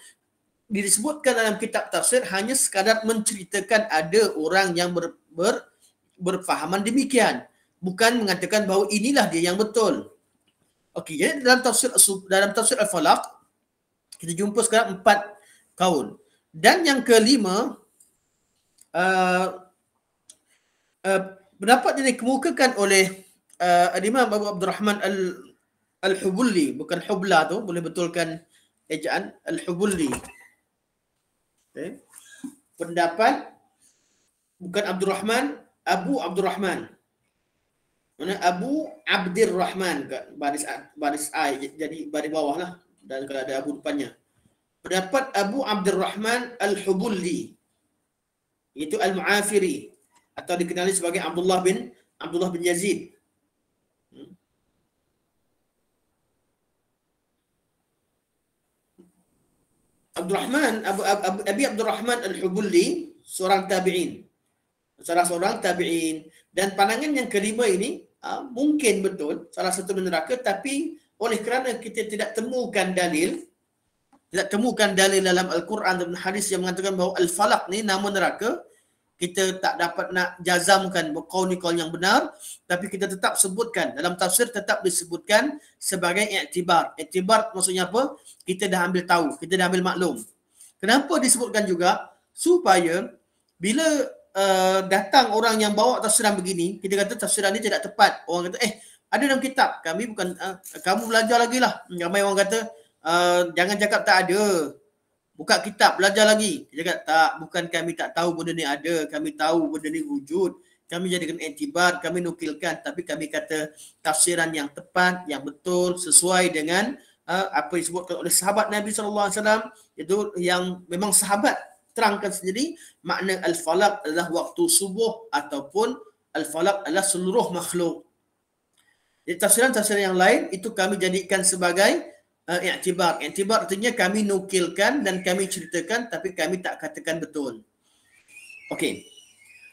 Disebutkan dalam kitab tafsir hanya sekadar menceritakan ada orang yang berfahaman demikian, bukan mengatakan bahawa inilah dia yang betul. Okey, jadi dalam tafsir Al-Falaq kita jumpa sekarang 4 kaul. Dan yang kelima, pendapat yang dikemukakan oleh Imam Abu Abdurrahman Al-Hubuli, bukan Hubla tu, boleh betulkan ejaan Al-Hubuli. Okay. Pendapat bukan Abdurrahman, Abu Abdurrahman. Mana Abu Abdirrahman, baris A, jadi baris bawah lah, dan kalau ada Abu depannya. Pendapat Abu Abdirrahman Al-Hubuli, iaitu Al-Mu'afiri, atau dikenali sebagai Abdullah bin Yazid. Abi Abdurrahman Al-Hubuli seorang tabi'in. Salah seorang tabi'in. Dan pandangan yang kelima ini mungkin betul salah satu neraka, tapi oleh kerana kita tidak temukan dalil dalam Al-Quran dan hadis yang mengatakan bahawa Al-Falaq ni nama neraka, kita tak dapat nak jazamkan qaul yang benar, tapi kita tetap sebutkan dalam tafsir, tetap disebutkan sebagai i'tibar. I'tibar maksudnya apa? Kita dah ambil tahu, kita dah ambil maklum. Kenapa disebutkan juga? Supaya bila datang orang yang bawa tafsiran begini, kita kata tafsiran ni tidak tepat. Orang kata ada dalam kitab, kami bukan kamu belajar lagi lah. Ramai orang kata jangan cakap tak ada, buka kitab belajar lagi. Dia kata tak, bukan kami tak tahu benda ni ada, kami tahu benda ni wujud, kami jadikan iktibar, kami nukilkan, tapi kami kata tafsiran yang tepat, yang betul, sesuai dengan apa yang disebutkan oleh sahabat Nabi SAW, itu yang memang sahabat terangkan sendiri. Makna Al-Falaq adalah waktu subuh ataupun Al-Falaq adalah seluruh makhluk. Jadi tafsiran-tafsiran yang lain itu kami jadikan sebagai i'tibar. I'tibar artinya kami nukilkan dan kami ceritakan, tapi kami tak katakan betul. Okey.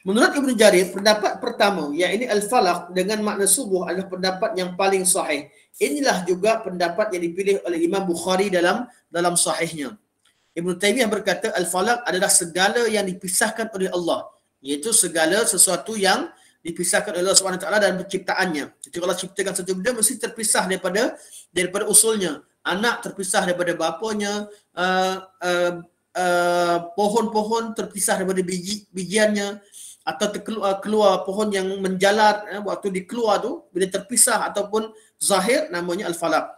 Menurut Ibnu Jarir, pendapat pertama, yakni al-falaq dengan makna subuh adalah pendapat yang paling sahih. Inilah juga pendapat yang dipilih oleh Imam Bukhari dalam sahihnya. Ibnu Taimiyah berkata al-falaq adalah segala yang dipisahkan oleh Allah, iaitu segala sesuatu yang dipisahkan oleh Allah Subhanahu Wa Taala dalam penciptaannya. Ketika Allah ciptakan satu benda mesti terpisah daripada usulnya. Anak terpisah daripada bapanya, pohon-pohon terpisah daripada bijiannya, atau keluar pohon yang menjalar waktu dikeluar tu bila terpisah ataupun zahir, namanya al-falaq.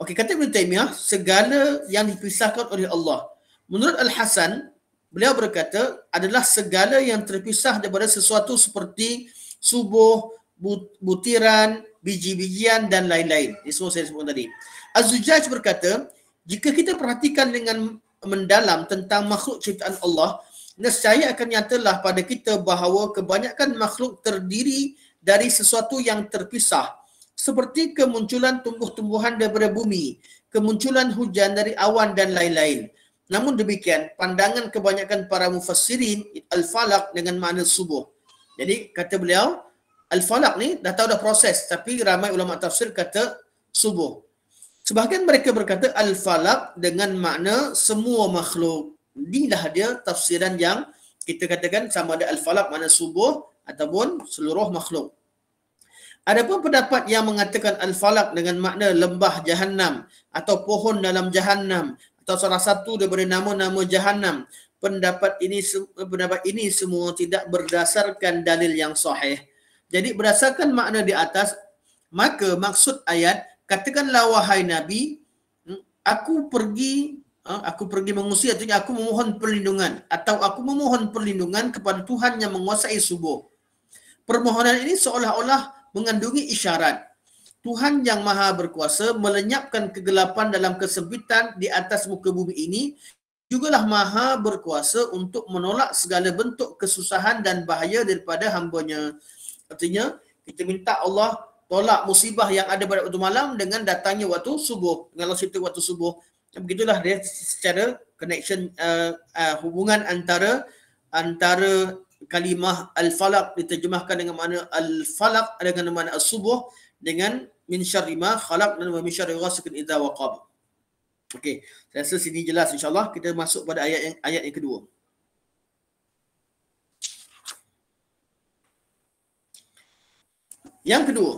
Okey, kata Ibn Taymiyah, segala yang dipisahkan oleh Allah. Menurut Al-Hasan, beliau berkata adalah segala yang terpisah daripada sesuatu seperti subuh, butiran, biji-bijian dan lain-lain. Ini semua saya sebut tadi. Az-Zujaj berkata, jika kita perhatikan dengan mendalam tentang makhluk ciptaan Allah, nescaya akan nyatalah pada kita bahawa kebanyakan makhluk terdiri dari sesuatu yang terpisah, seperti kemunculan tumbuh-tumbuhan daripada bumi, kemunculan hujan dari awan dan lain-lain. Namun demikian, pandangan kebanyakan para mufassirin, al-falaq dengan makna subuh. Jadi kata beliau, al-falaq ni dah tahu dah proses, tapi ramai ulama tafsir kata subuh. Sebahagian mereka berkata al-falaq dengan makna semua makhluk. Inilah dia tafsiran yang kita katakan sama ada al-falaq makna subuh ataupun seluruh makhluk. Adapun pendapat yang mengatakan al-falaq dengan makna lembah Jahannam atau pohon dalam Jahannam atau salah satu daripada nama-nama Jahannam, pendapat ini semua tidak berdasarkan dalil yang sahih. Jadi berdasarkan makna di atas, maka maksud ayat, katakanlah wahai Nabi, aku pergi mengusir, artinya aku memohon perlindungan, atau aku memohon perlindungan kepada Tuhan yang menguasai subuh. Permohonan ini seolah-olah mengandungi isyarat Tuhan yang maha berkuasa melenyapkan kegelapan dalam kesempitan di atas muka bumi ini, jugalah maha berkuasa untuk menolak segala bentuk kesusahan dan bahaya daripada hamba-Nya. Artinya kita minta Allah tolak musibah yang ada pada waktu malam dengan datangnya waktu subuh, dengan Allah cipta waktu subuh. Begitulah dia secara connection, hubungan antara kalimah al-falaq diterjemahkan dengan makna al-falaq dengan makna as-subuh dengan min syarri ma khalaq dan min syarri ghasiqin idza waqab. Okey, saya rasa sini jelas, insya-Allah. Kita masuk pada ayat yang kedua. Yang kedua,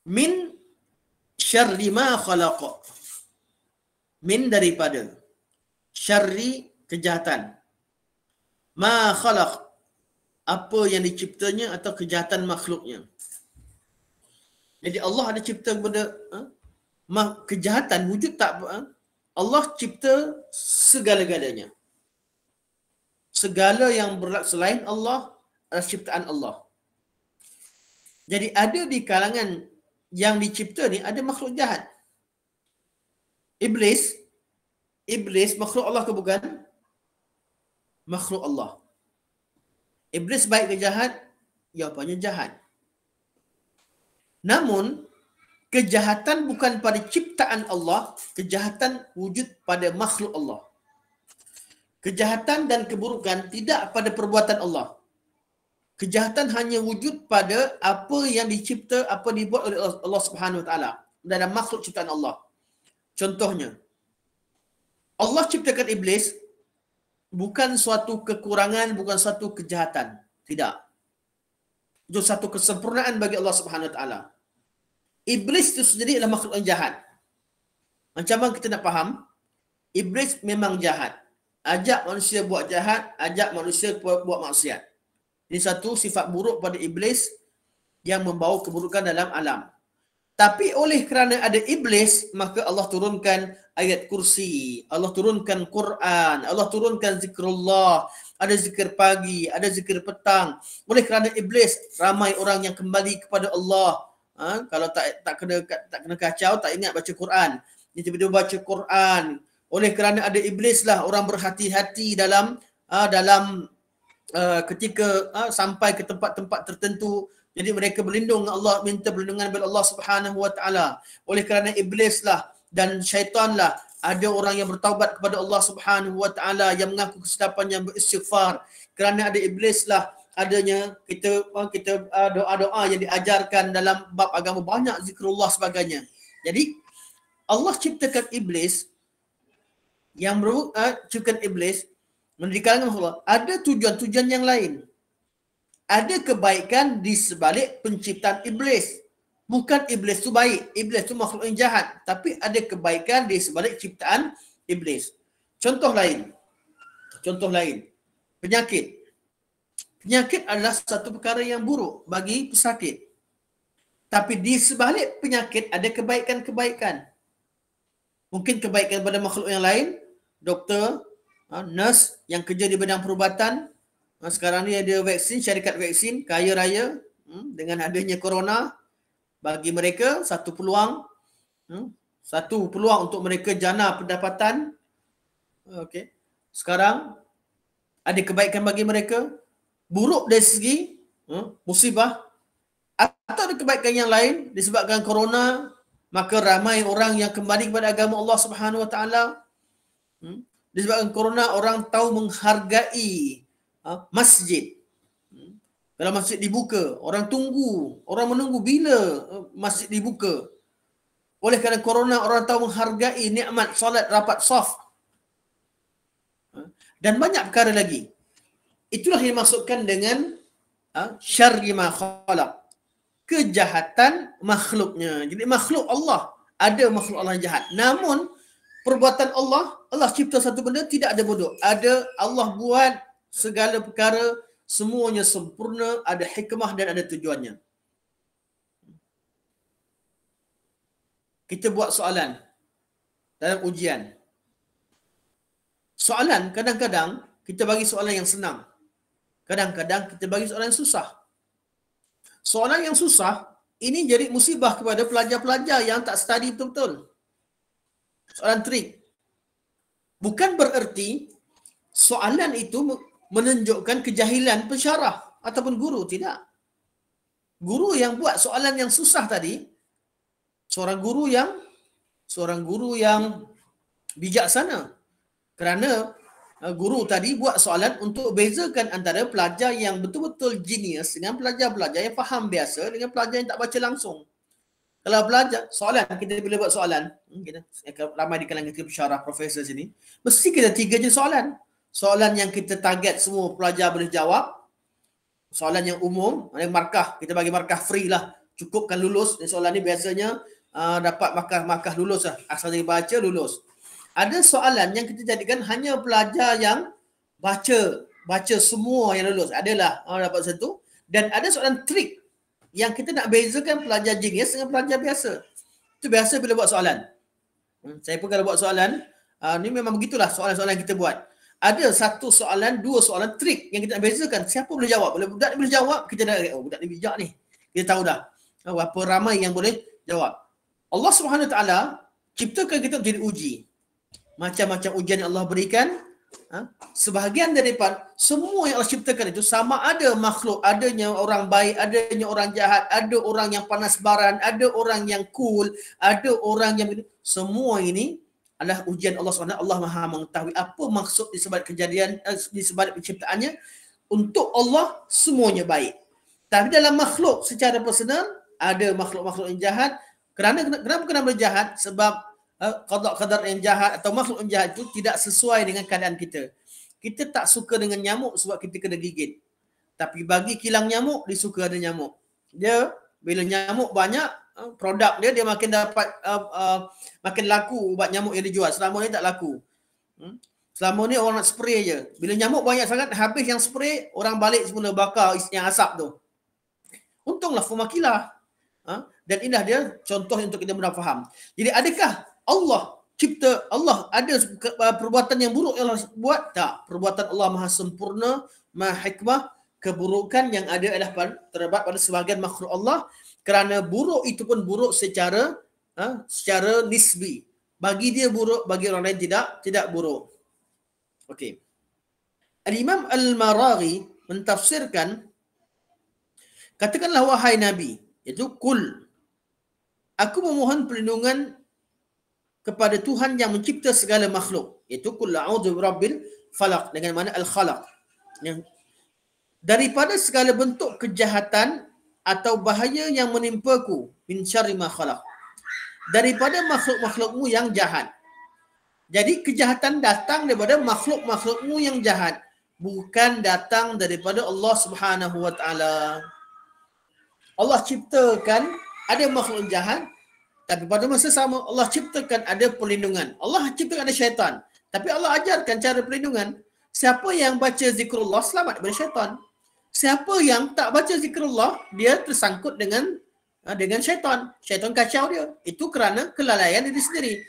min syarri ma khalaqa. Min daripada, syarri kejahatan, ma khalaq apa yang diciptanya atau kejahatan makhluknya. Jadi Allah ada cipta kepada kejahatan wujud tak? Allah cipta segala-galanya. Segala yang berlaku selain Allah adalah ciptaan Allah. Jadi ada di kalangan yang dicipta ni ada makhluk jahat. Iblis makhluk Allah ke bukan? Makhluk Allah. Iblis baik ke jahat? Jawapannya jahat. Namun, kejahatan bukan pada ciptaan Allah, kejahatan wujud pada makhluk Allah. Kejahatan dan keburukan tidak pada perbuatan Allah. Kejahatan hanya wujud pada apa yang dicipta, apa dibuat oleh Allah Subhanahu Wa Taala dalam makhluk ciptaan Allah. Contohnya, Allah ciptakan iblis bukan suatu kekurangan, bukan suatu kejahatan. Tidak. Itu satu kesempurnaan bagi Allah Subhanahu Wa Taala. Iblis itu sendiri adalah makhluk yang jahat. Macam mana kita nak faham? Iblis memang jahat. Ajak manusia buat jahat, ajak manusia buat maksiat. Ini satu sifat buruk pada iblis yang membawa keburukan dalam alam. Tapi oleh kerana ada iblis, maka Allah turunkan ayat kursi, Allah turunkan Quran, Allah turunkan zikrullah, ada zikir pagi, ada zikir petang. Oleh kerana iblis, ramai orang yang kembali kepada Allah. Kalau tak kena kacau, tak ingat baca Quran. Dia tiba-tiba baca Quran. Oleh kerana ada iblis lah orang berhati-hati dalam ketika sampai ke tempat-tempat tertentu. Jadi mereka berlindung dengan Allah, minta perlindungan kepada Allah Subhanahu Wa Taala. Oleh kerana iblis lah dan syaitan lah Ada orang yang bertaubat kepada Allah Subhanahu wa taala, yang mengaku kesilapan, yang beristighfar. Kerana ada iblis lah adanya kita doa-doa yang diajarkan dalam bab agama, banyak zikrullah sebagainya. Jadi Allah ciptakan iblis ciptakan iblis di kalangan Allah ada tujuan-tujuan yang lain. Ada kebaikan di sebalik penciptaan iblis. Bukan iblis tu baik, iblis tu makhluk yang jahat, tapi ada kebaikan di sebalik ciptaan iblis. Contoh lain, penyakit. Penyakit adalah satu perkara yang buruk bagi pesakit. Tapi di sebalik penyakit ada kebaikan-kebaikan. Mungkin kebaikan pada makhluk yang lain, doktor, nurse yang kerja di bidang perubatan. Sekarang ni ada vaksin, syarikat vaksin kaya raya dengan adanya corona, bagi mereka satu peluang untuk mereka jana pendapatan. Okey. Sekarang ada kebaikan bagi mereka, buruk dari segi musibah, atau ada kebaikan yang lain disebabkan corona, maka ramai orang yang kembali kepada agama Allah Subhanahu wa taala. Disebabkan corona, orang tahu menghargai masjid. Kalau masjid dibuka, orang menunggu bila masjid dibuka. Oleh kerana corona, orang tahu menghargai nikmat solat rapat saf. Dan banyak perkara lagi. Itulah yang dimaksudkan dengan syarri ma khalaq. Kejahatan makhluknya. Jadi makhluk Allah, ada makhluk Allah yang jahat. Namun perbuatan Allah cipta satu benda tidak ada bodoh. Ada, Allah buat segala perkara semuanya sempurna, ada hikmah dan ada tujuannya. Kita buat soalan dalam ujian. Soalan kadang-kadang kita bagi soalan yang senang. Kadang-kadang kita bagi soalan yang susah. Soalan yang susah ini jadi musibah kepada pelajar-pelajar yang tak study betul-betul. Soalan trik. Bukan bererti soalan itu menunjukkan kejahilan pensyarah ataupun guru, tidak. Guru yang buat soalan yang susah tadi, seorang guru yang bijaksana. Kerana guru tadi buat soalan untuk bezakan antara pelajar yang betul-betul genius dengan pelajar-pelajar yang faham biasa dengan pelajar yang tak baca langsung. Kalau belajar soalan, kita bila buat soalan, kita ramai di kalangan kita pensyarah, profesor sini, mesti kita 3 jenis soalan. Soalan yang kita target semua pelajar boleh jawab. Soalan yang umum, yang markah, kita bagi markah free lah. Cukupkan lulus. Dan soalan ni biasanya dapat markah lulus lah. Asal dia baca, lulus. Ada soalan yang kita jadikan hanya pelajar yang baca semua yang lulus. Adalah dapat satu. Dan ada soalan trik yang kita nak bezakan pelajar genius dengan pelajar biasa. Itu biasa bila buat soalan. Saya pun kalau buat soalan, ni memang begitulah soalan-soalan yang kita buat. Ada satu soalan, 2 soalan trik yang kita nak bezakan. Siapa boleh jawab? Bila budak ni boleh jawab, kita dah, budak ni bijak ni. Kita tahu dah berapa ramai yang boleh jawab. Allah Subhanahu Wa Taala ciptakan kita untuk diuji. Macam-macam ujian yang Allah berikan. Sebahagian daripada semua yang Allah ciptakan itu sama ada makhluk, adanya orang baik, adanya orang jahat, ada orang yang panas baran, ada orang yang cool, ada orang yang semua ini adalah ujian Allah SWT. Allah Maha mengetahui apa maksud di sebalik kejadian, di sebalik penciptaannya. Untuk Allah semuanya baik. Tapi dalam makhluk secara personal ada makhluk-makhluk yang jahat. Kenapa kena berjahat? Sebab qada-qadar yang jahat atau makhluk yang jahat itu tidak sesuai dengan keadaan kita. Kita tak suka dengan nyamuk sebab kita kena gigit. Tapi bagi kilang nyamuk, dia suka ada nyamuk. Dia bila nyamuk banyak, produk dia makin dapat makin laku ubat nyamuk yang dijual. Selama ni tak laku. Selama ni orang nak spray je. Bila nyamuk banyak sangat, habis yang spray, orang balik semula bakar yang asap tu. Untunglah formakilah. Dan inilah dia contoh untuk kita mudah faham. Jadi adakah Allah cipta, Allah ada perbuatan yang buruk yang Allah buat? Tak. Perbuatan Allah maha sempurna, maha hikmah. Keburukan yang ada adalah terdapat pada sebahagian makhluk Allah. Kerana buruk itu pun buruk secara nisbi. Bagi dia buruk, bagi orang lain tidak buruk. Okey. Al-Imam Al-Maraghi mentafsirkan, katakanlah wahai Nabi, iaitu kul, aku memohon perlindungan kepada Tuhan yang mencipta segala makhluk, iaitu qul a'udzu birabbil falaq, dengan mana al-khalaq, yang daripada segala bentuk kejahatan atau bahaya yang menimpaku, min syarri ma khalaq, daripada makhluk-makhlukmu yang jahat. Jadi kejahatan datang daripada makhluk-makhlukmu yang jahat, bukan datang daripada Allah Subhanahu wa taala. Allah ciptakan ada makhluk jahat, tapi pada masa sama Allah ciptakan ada perlindungan. Allah ciptakan ada syaitan, tapi Allah ajarkan cara perlindungan. Siapa yang baca zikrullah selamat daripada syaitan. Siapa yang tak baca zikrullah, dia tersangkut dengan syaitan. Syaitan kacau dia. Itu kerana kelalaian diri sendiri.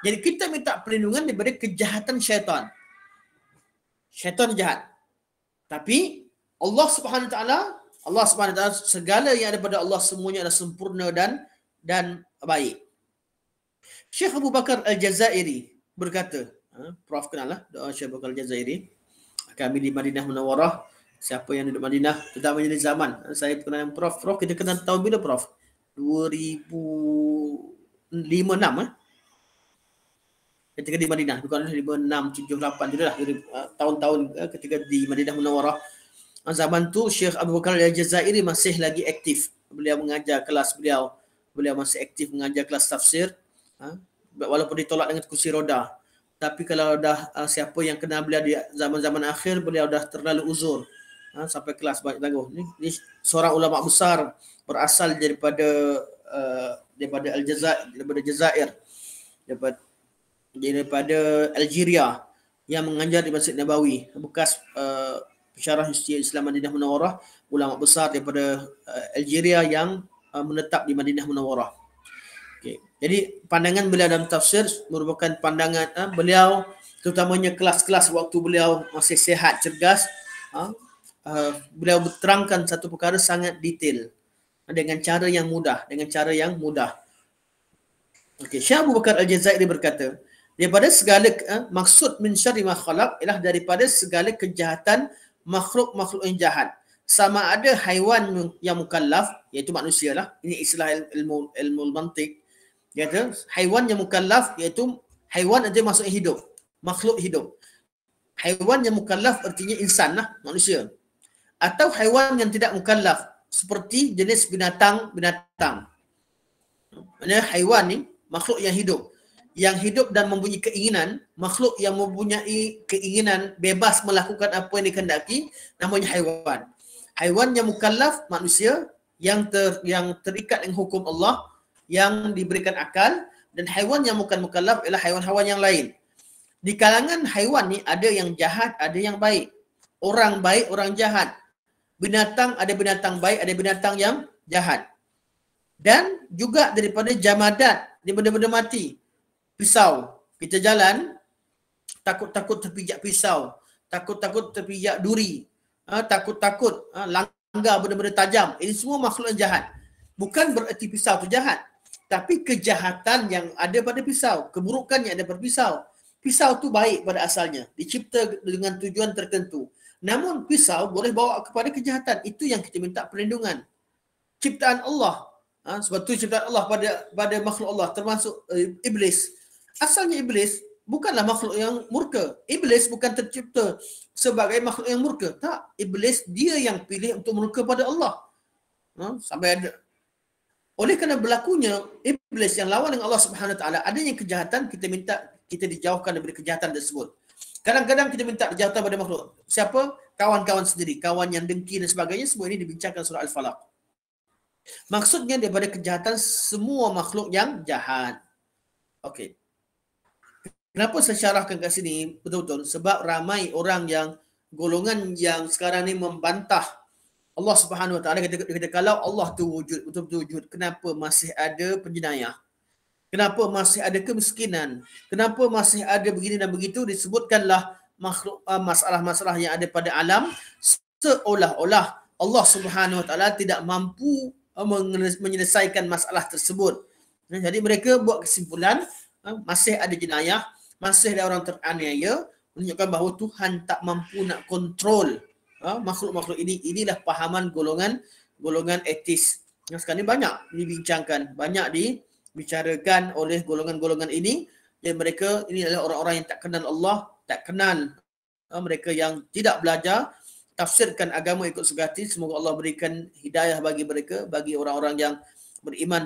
Jadi kita minta perlindungan daripada kejahatan syaitan. Syaitan jahat. Tapi Allah Subhanahu wa taala segala yang ada pada Allah semuanya adalah sempurna dan baik. Syekh Abu Bakar Al-Jazairi berkata, Prof kenal lah doa Syekh Abu Bakar Al-Jazairi. Kami di Madinah Munawwarah. Siapa yang duduk Madinah, terutama di zaman saya kenal yang Prof, kita kenal tahun bila Prof? 2005-6 ketika di Madinah, bukan 56, 78 itulah tahun-tahun ketika di Madinah Munawwarah. Zaman tu Syekh Abu Bakar Al-Jazairi masih lagi aktif. Beliau mengajar kelas beliau masih aktif mengajar kelas tafsir, walaupun ditolak dengan kursi roda. Tapi kalau dah siapa yang kenal beliau di zaman-zaman akhir, beliau dah terlalu uzur. Sampai kelas banyak tangguh. Ini seorang ulama besar berasal daripada Aljazair, daripada Algeria, yang mengajar di Masjid Nabawi, bekas pensyarah Universiti Islam Madinah Munawwarah, ulama besar daripada Algeria yang menetap di Madinah Munawwarah. Okay. Jadi pandangan beliau dalam tafsir merupakan pandangan beliau, terutamanya kelas-kelas waktu beliau masih sihat, cergas. Beliau terangkan satu perkara sangat detail dengan cara yang mudah, Okey, Syekh Abu Bakar Al-Jazairi berkata, daripada segala maksud min syarri ma khalaq ialah daripada segala kejahatan makhluk-makhluk yang jahat. Sama ada haiwan yang mukallaf, iaitu manusia lah. Ini istilah ilmu mantik. Dia kata haiwan yang mukallaf, iaitu haiwan ada maksudnya hidup, makhluk hidup. Haiwan yang mukallaf artinya insan lah, manusia. Atau haiwan yang tidak mukallaf, seperti jenis binatang. Maksudnya haiwan ni makhluk yang hidup dan mempunyai keinginan, makhluk yang mempunyai keinginan bebas melakukan apa yang dikehendaki, namanya haiwan. Haiwan yang mukallaf, manusia yang terikat dengan hukum Allah, yang diberikan akal, dan haiwan yang bukan mukallaf ialah haiwan-haiwan yang lain. Di kalangan haiwan ni ada yang jahat, ada yang baik. Orang baik, orang jahat. Binatang, ada binatang baik, ada binatang yang jahat. Dan juga daripada jamadat, dia benda-benda mati. Pisau. Kita jalan, takut-takut terpijak pisau. Takut-takut terpijak duri. Takut-takut langgar benda-benda tajam. Ini semua makhluk yang jahat. Bukan bererti pisau tu jahat. Tapi kejahatan yang ada pada pisau. Keburukan yang ada pada pisau. Pisau tu baik pada asalnya. Dicipta dengan tujuan tertentu. Namun pisau boleh bawa kepada kejahatan. Itu yang kita minta perlindungan. Ciptaan Allah. Sebab tu ciptaan Allah pada makhluk Allah. Termasuk iblis. Asalnya iblis bukanlah makhluk yang murka. Iblis bukan tercipta sebagai makhluk yang murka. Tak. Iblis dia yang pilih untuk murka pada Allah. Sampai ada. Oleh kerana berlakunya iblis yang lawan dengan Allah Subhanahu Wa Taala, adanya kejahatan, kita minta kita dijauhkan daripada kejahatan tersebut. Kadang-kadang kita minta kejahatan pada makhluk. Siapa? Kawan-kawan sendiri, kawan yang dengki dan sebagainya. Semua ini dibincangkan surah Al-Falaq. Maksudnya daripada kejahatan semua makhluk yang jahat. Okey. Kenapa saya syarahkan kat sini betul-betul? Sebab ramai orang yang golongan yang sekarang ni membantah Allah Subhanahu Wa Taala. Kata kalau Allah tu wujud, betul-betul wujud, kenapa masih ada penjenayah? Kenapa masih ada kemiskinan? Kenapa masih ada begini dan begitu? Disebutkanlah makhluk masalah-masalah yang ada pada alam, seolah-olah Allah Subhanahu Wa Taala tidak mampu menyelesaikan masalah tersebut. Jadi mereka buat kesimpulan masih ada jenayah, masih ada orang teraniaya, menunjukkan bahawa Tuhan tak mampu nak kontrol makhluk-makhluk ini. Inilah pahaman golongan etis. Sekarang ini banyak dibincangkan, banyak dibicarakan oleh golongan-golongan ini Jadi mereka ini adalah orang-orang yang tak kenal Allah, tak kenal mereka yang tidak belajar tafsirkan agama ikut sugati. Semoga Allah berikan hidayah bagi mereka, bagi orang-orang yang beriman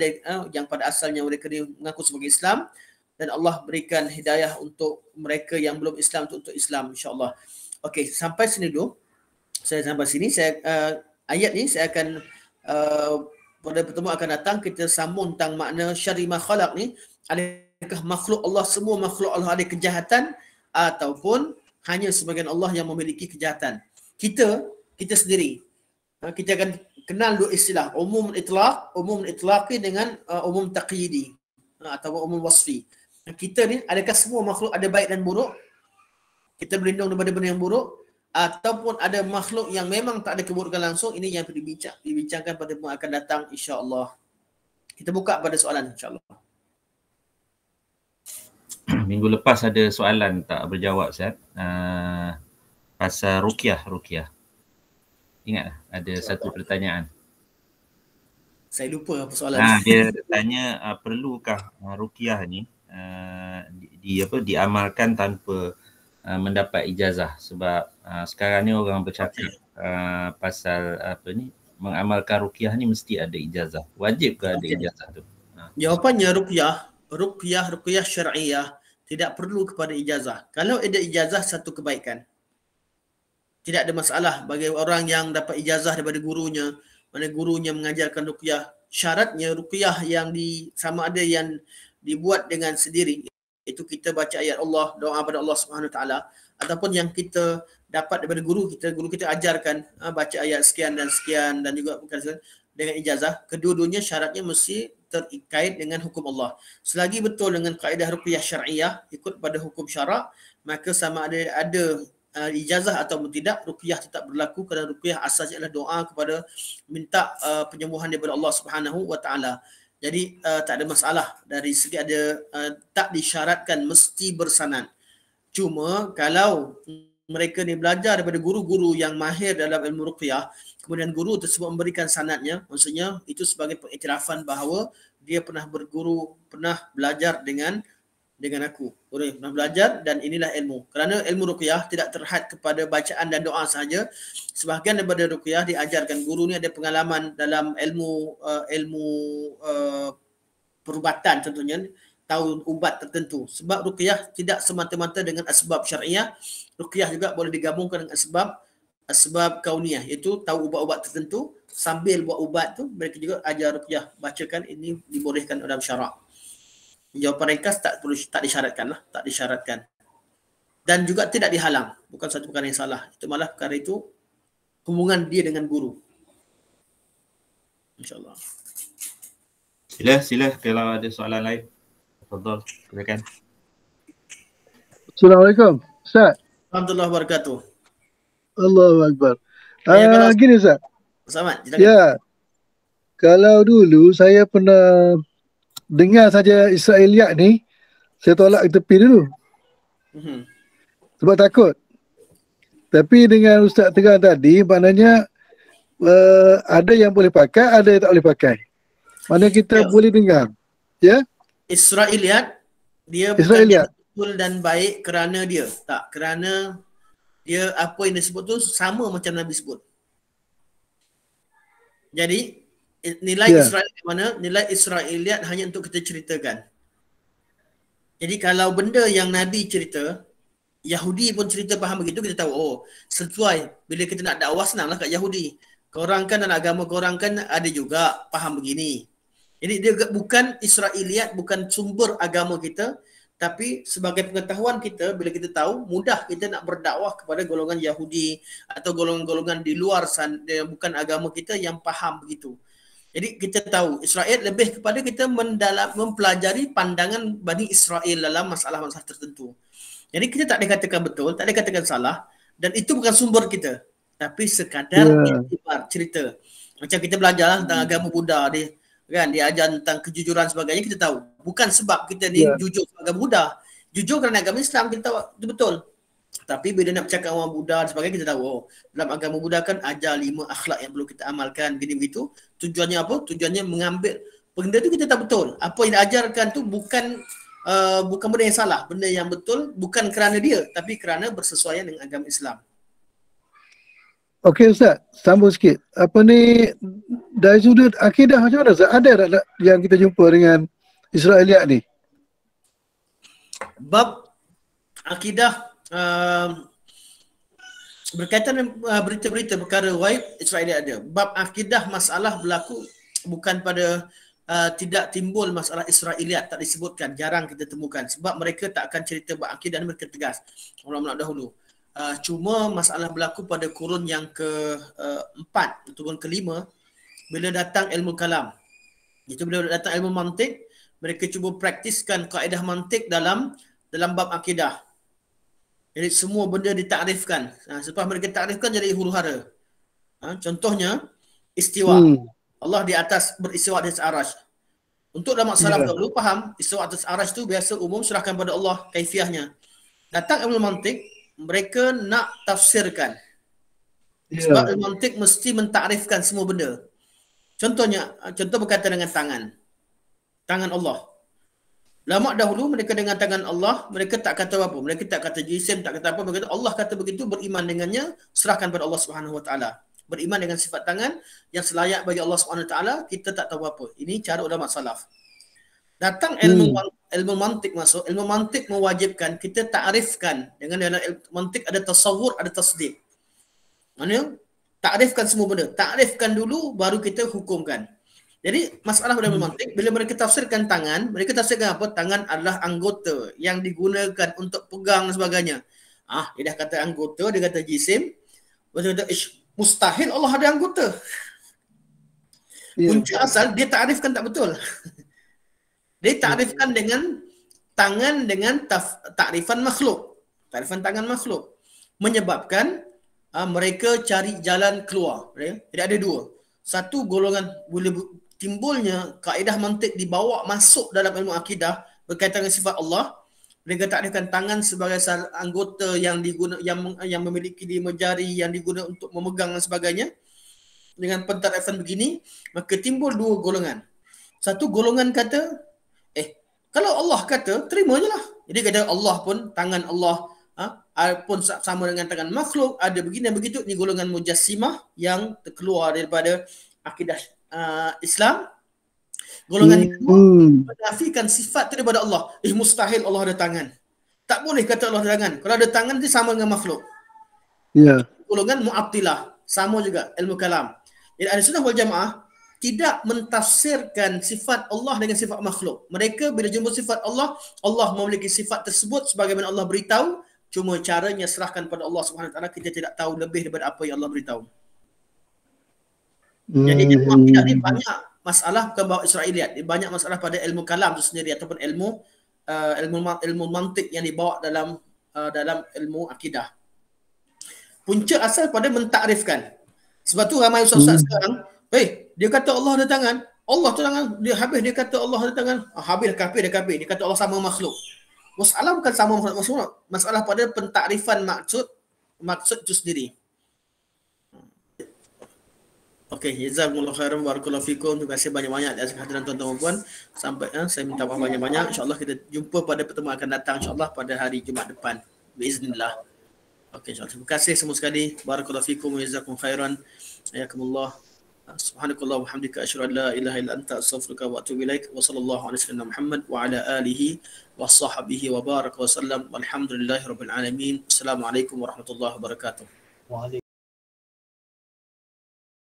yang pada asalnya mereka mengaku sebagai Islam, dan Allah berikan hidayah untuk mereka yang belum Islam untuk Islam, insya-Allah. Okey, sampai sini dulu. Saya sampai sini. Ayat ni saya akan pada pertemuan akan datang kita sambung tentang makna syarri ma khalaq ni. Adakah makhluk Allah, semua makhluk Allah ada kejahatan, ataupun hanya sebagian Allah yang memiliki kejahatan? Kita sendiri kita akan kenal dua istilah, umum itlaqi dengan umum taqyidi atau umum wasfi. Kita ni, adakah semua makhluk ada baik dan buruk? Kita berlindung daripada benda yang buruk, ataupun ada makhluk yang memang tak ada keburukan langsung? Ini yang dibincangkan pada pertemuan akan datang, insya-Allah. Kita buka pada soalan, insya-Allah.
Minggu lepas ada soalan tak berjawab, Ustaz. Pasal ruqyah. Ingat ada satu pertanyaan.
Saya lupa apa soalan.
Dia tanya perlukah ruqyah ni diamalkan tanpa mendapat ijazah, sebab sekarang ni orang bercakap pasal mengamalkan ruqyah ni mesti ada ijazah. Wajib ke ada ijazah tu?
Jawapannya ruqyah syar'iyah tidak perlu kepada ijazah. Kalau ada ijazah, satu kebaikan. Tidak ada masalah bagi orang yang dapat ijazah daripada gurunya, mana gurunya mengajarkan ruqyah. Syaratnya ruqyah yang sama ada yang dibuat dengan sendiri, itu kita baca ayat Allah, doa pada Allah Subhanahu Wa Taala, ataupun yang kita dapat daripada guru kita ajarkan baca ayat sekian dan sekian, dan juga bukan dengan ijazah. Kedua-duanya syaratnya mesti terkait dengan hukum Allah. Selagi betul dengan kaedah ruqyah syar'iyah, ikut pada hukum syarak, maka sama ada ijazah atau tidak, ruqyah tetap berlaku, kerana ruqyah asasnya adalah doa kepada minta penyembuhan daripada Allah Subhanahu Wa Taala. Jadi tak ada masalah dari segi ada tak disyaratkan mesti bersanad. Cuma kalau mereka ni belajar daripada guru-guru yang mahir dalam ilmu ruqyah, kemudian guru tersebut memberikan sanadnya, maksudnya itu sebagai pengiktirafan bahawa dia pernah berguru, pernah belajar dengan aku. Pernah belajar dan inilah ilmu. Kerana ilmu ruqyah tidak terhad kepada bacaan dan doa sahaja. Sebahagian daripada ruqyah diajarkan, guru ni ada pengalaman dalam ilmu perubatan, contohnya tahu ubat tertentu. Sebab ruqyah tidak semata-mata dengan asbab syariah. Ruqyah juga boleh digabungkan dengan asbab kauniyah, iaitu tahu ubat-ubat tertentu, sambil buat ubat tu mereka juga ajar ruqyah, bacakan, ini dibolehkan dalam syarak. Jawapan ringkas tak disyaratkan. Dan juga tidak dihalang, bukan satu perkara yang salah. Itu malah perkara itu hubungan dia dengan guru. InsyaAllah.
Sila kalau ada soalan lain. Tafadhal, silakan.
Assalamualaikum, Ustaz.
Alhamdulillah wabarakatuh.
Allahu Akbar. Gini Ustaz.
Selamat.
Ya. Kalau dulu saya pernah dengar saja Israiliyat ni, saya tolak ke tepi dulu. Sebab takut. Tapi dengan Ustaz terang tadi, maknanya ada yang boleh pakai, ada yang tak boleh pakai. Mana kita boleh dengar. Ya?
Israiliyat, dia bukan betul dan baik kerana dia. Tak, kerana dia apa yang disebut tu sama macam Nabi sebut. Jadi nilai Israiliyat mana? Nilai Israiliyat hanya untuk kita ceritakan. Jadi kalau benda yang Nabi cerita, Yahudi pun cerita faham begitu, kita tahu, oh sesuai. Bila kita nak dakwah, senanglah kat Yahudi. Korang kan dalam agama korang kan ada juga faham begini. Jadi dia bukan Israiliyat, bukan sumber agama kita, tapi sebagai pengetahuan kita, bila kita tahu, mudah kita nak berdakwah kepada golongan Yahudi atau golongan-golongan di luar sana yang bukan agama kita yang faham begitu. Jadi kita tahu Israel lebih kepada kita mempelajari pandangan Bani Israel dalam masalah-masalah tertentu. Jadi kita tak dikatakan betul, tak dikatakan salah, dan itu bukan sumber kita. Tapi sekadar cerita. Macam kita belajar tentang agama Buddha, dia ajar tentang kejujuran sebagainya, kita tahu. Bukan sebab kita ni jujur agama Buddha. Jujur kerana agama Islam, kita tahu itu betul. Tapi bila nak bercakap orang Buddha dan sebagainya, kita tahu, oh, dalam agama Buddha kan ajar 5 akhlak yang perlu kita amalkan, gini begitu. Tujuannya apa? Tujuannya mengambil benda tu kita tahu betul. Apa yang diajarkan tu bukan bukan benda yang salah, benda yang betul bukan kerana dia tapi kerana bersesuaian dengan agama Islam.
Okey Ustaz, sambung sikit. Apa ni, dari sudut akidah macam mana Ustaz? Ada tak yang kita jumpa dengan Israeliat ni?
Bab akidah berkaitan dengan berita-berita perkara ghaib, Israeliat ada. Bab akidah masalah berlaku bukan pada tidak timbul masalah Israeliat, tak disebutkan, jarang kita temukan sebab mereka tak akan cerita bab akidah ni, mereka tegas ulama dahulu. Cuma masalah berlaku pada kurun yang ke-4 ataupun ke-5 bila datang ilmu kalam. Itu bila datang ilmu mantik, mereka cuba praktiskan kaedah mantik dalam bab akidah. Jadi semua benda ditakrifkan. Selepas mereka takrifkan jadi huru-hara. Contohnya istiwa. Allah di atas, beristiwa di atas arasy. Untuk dalam salaf dahulu faham istiwa atas arasy tu biasa umum serahkan pada Allah kaifiahnya. Datang ilmu mantik, mereka nak tafsirkan. Sebab ilmu mantik mesti mentakrifkan semua benda. Contohnya, contoh berkaitan dengan tangan Allah. Lama dahulu mereka dengan tangan Allah, mereka tak kata apa, mereka tak kata jisim, tak kata apa, mereka kata Allah kata begitu, beriman dengannya, serahkan pada Allah Subhanahu Wa Taala. Beriman dengan sifat tangan yang selayak bagi Allah Subhanahu Wa Taala, kita tak tahu apa. Ini cara ulama salaf. Datang ilmu mantik masuk, ilmu mantik mewajibkan kita takrifkan. Dengan dalam ilmu mantik ada tasawur, ada tasdid. Maksudnya takrifkan semua benda. Takrifkan dulu baru kita hukumkan. Jadi masalah dalam mantik, bila mereka tafsirkan tangan, mereka tafsirkan apa? Tangan adalah anggota yang digunakan untuk pegang dan sebagainya. Dia dah kata anggota, dia kata jisim. Dia kata mustahil Allah ada anggota. Punca asal dia takrifkan tak betul. Dia takrifkan dengan tangan dengan takrifan makhluk. Takrifan tangan makhluk. Menyebabkan mereka cari jalan keluar. Jadi ada dua. Satu, golongan boleh timbulnya kaedah mantik dibawa masuk dalam ilmu akidah berkaitan dengan sifat Allah. Mereka takrifkan tangan sebagai anggota yang diguna, yang memiliki 5 jari yang digunakan untuk memegang dan sebagainya. Dengan pentarifan begini, maka timbul dua golongan. Satu golongan kata, kalau Allah kata, terima je lah. Jadi kata Allah pun, tangan Allah pun sama dengan tangan makhluk, ada begini dan begitu. Ini golongan mujassimah yang terkeluar daripada akidah Islam. Golongan itu menafikan sifat itu daripada Allah. Mustahil Allah ada tangan. Tak boleh kata Allah ada tangan. Kalau ada tangan, dia sama dengan makhluk. Golongan Mu'attilah. Sama juga ilmu kalam. Jadi Ahlussunnah wal Jamaah tidak mentafsirkan sifat Allah dengan sifat makhluk. Mereka bila jumpa sifat Allah, Allah memiliki sifat tersebut sebagaimana Allah beritahu, cuma caranya serahkan pada Allah Subhanahu Wa Taala, kita tidak tahu lebih daripada apa yang Allah beritahu. Jadi ilmu akidah ni banyak masalah, bukan bahawa Israeliat, banyak masalah pada ilmu kalam itu sendiri ataupun ilmu mantik yang dibawa dalam ilmu akidah. Punca asal pada mentakrifkan. Sebab tu ramai ustaz-ustaz sekarang, dia kata Allah ada tangan. Allah tu tangan. Dia habis dia kata Allah ada tangan. Habis dah kafir. Dia kata Allah sama makhluk. Masalah bukan sama makhluk. Masalah pada pentakrifan maksud itu sendiri. Okey, jazakumullah khairan, barakallahu fikum. Terima kasih banyak-banyak atas kehadiran tuan-tuan dan puan. Sampai saya minta maaf banyak-banyak. InsyaAllah kita jumpa pada pertemuan akan datang insyaAllah pada hari Jumaat depan. Biiznillah. Okey, insyaAllah. Terima kasih semua sekali. Barakallahu fikum wa jazakum khairan. Hayakumullah. Subhanakallah wa hamdika asyhadu an la ilaha illa anta astaghfiruka wa atubu ilaik. Wa sallallahu alaihi wasallam Muhammad wa ala alihi wa sahbihi wa baraka wa sallam. Walhamdulillahirabbil alamin. Assalamualaikum warahmatullahi wabarakatuh.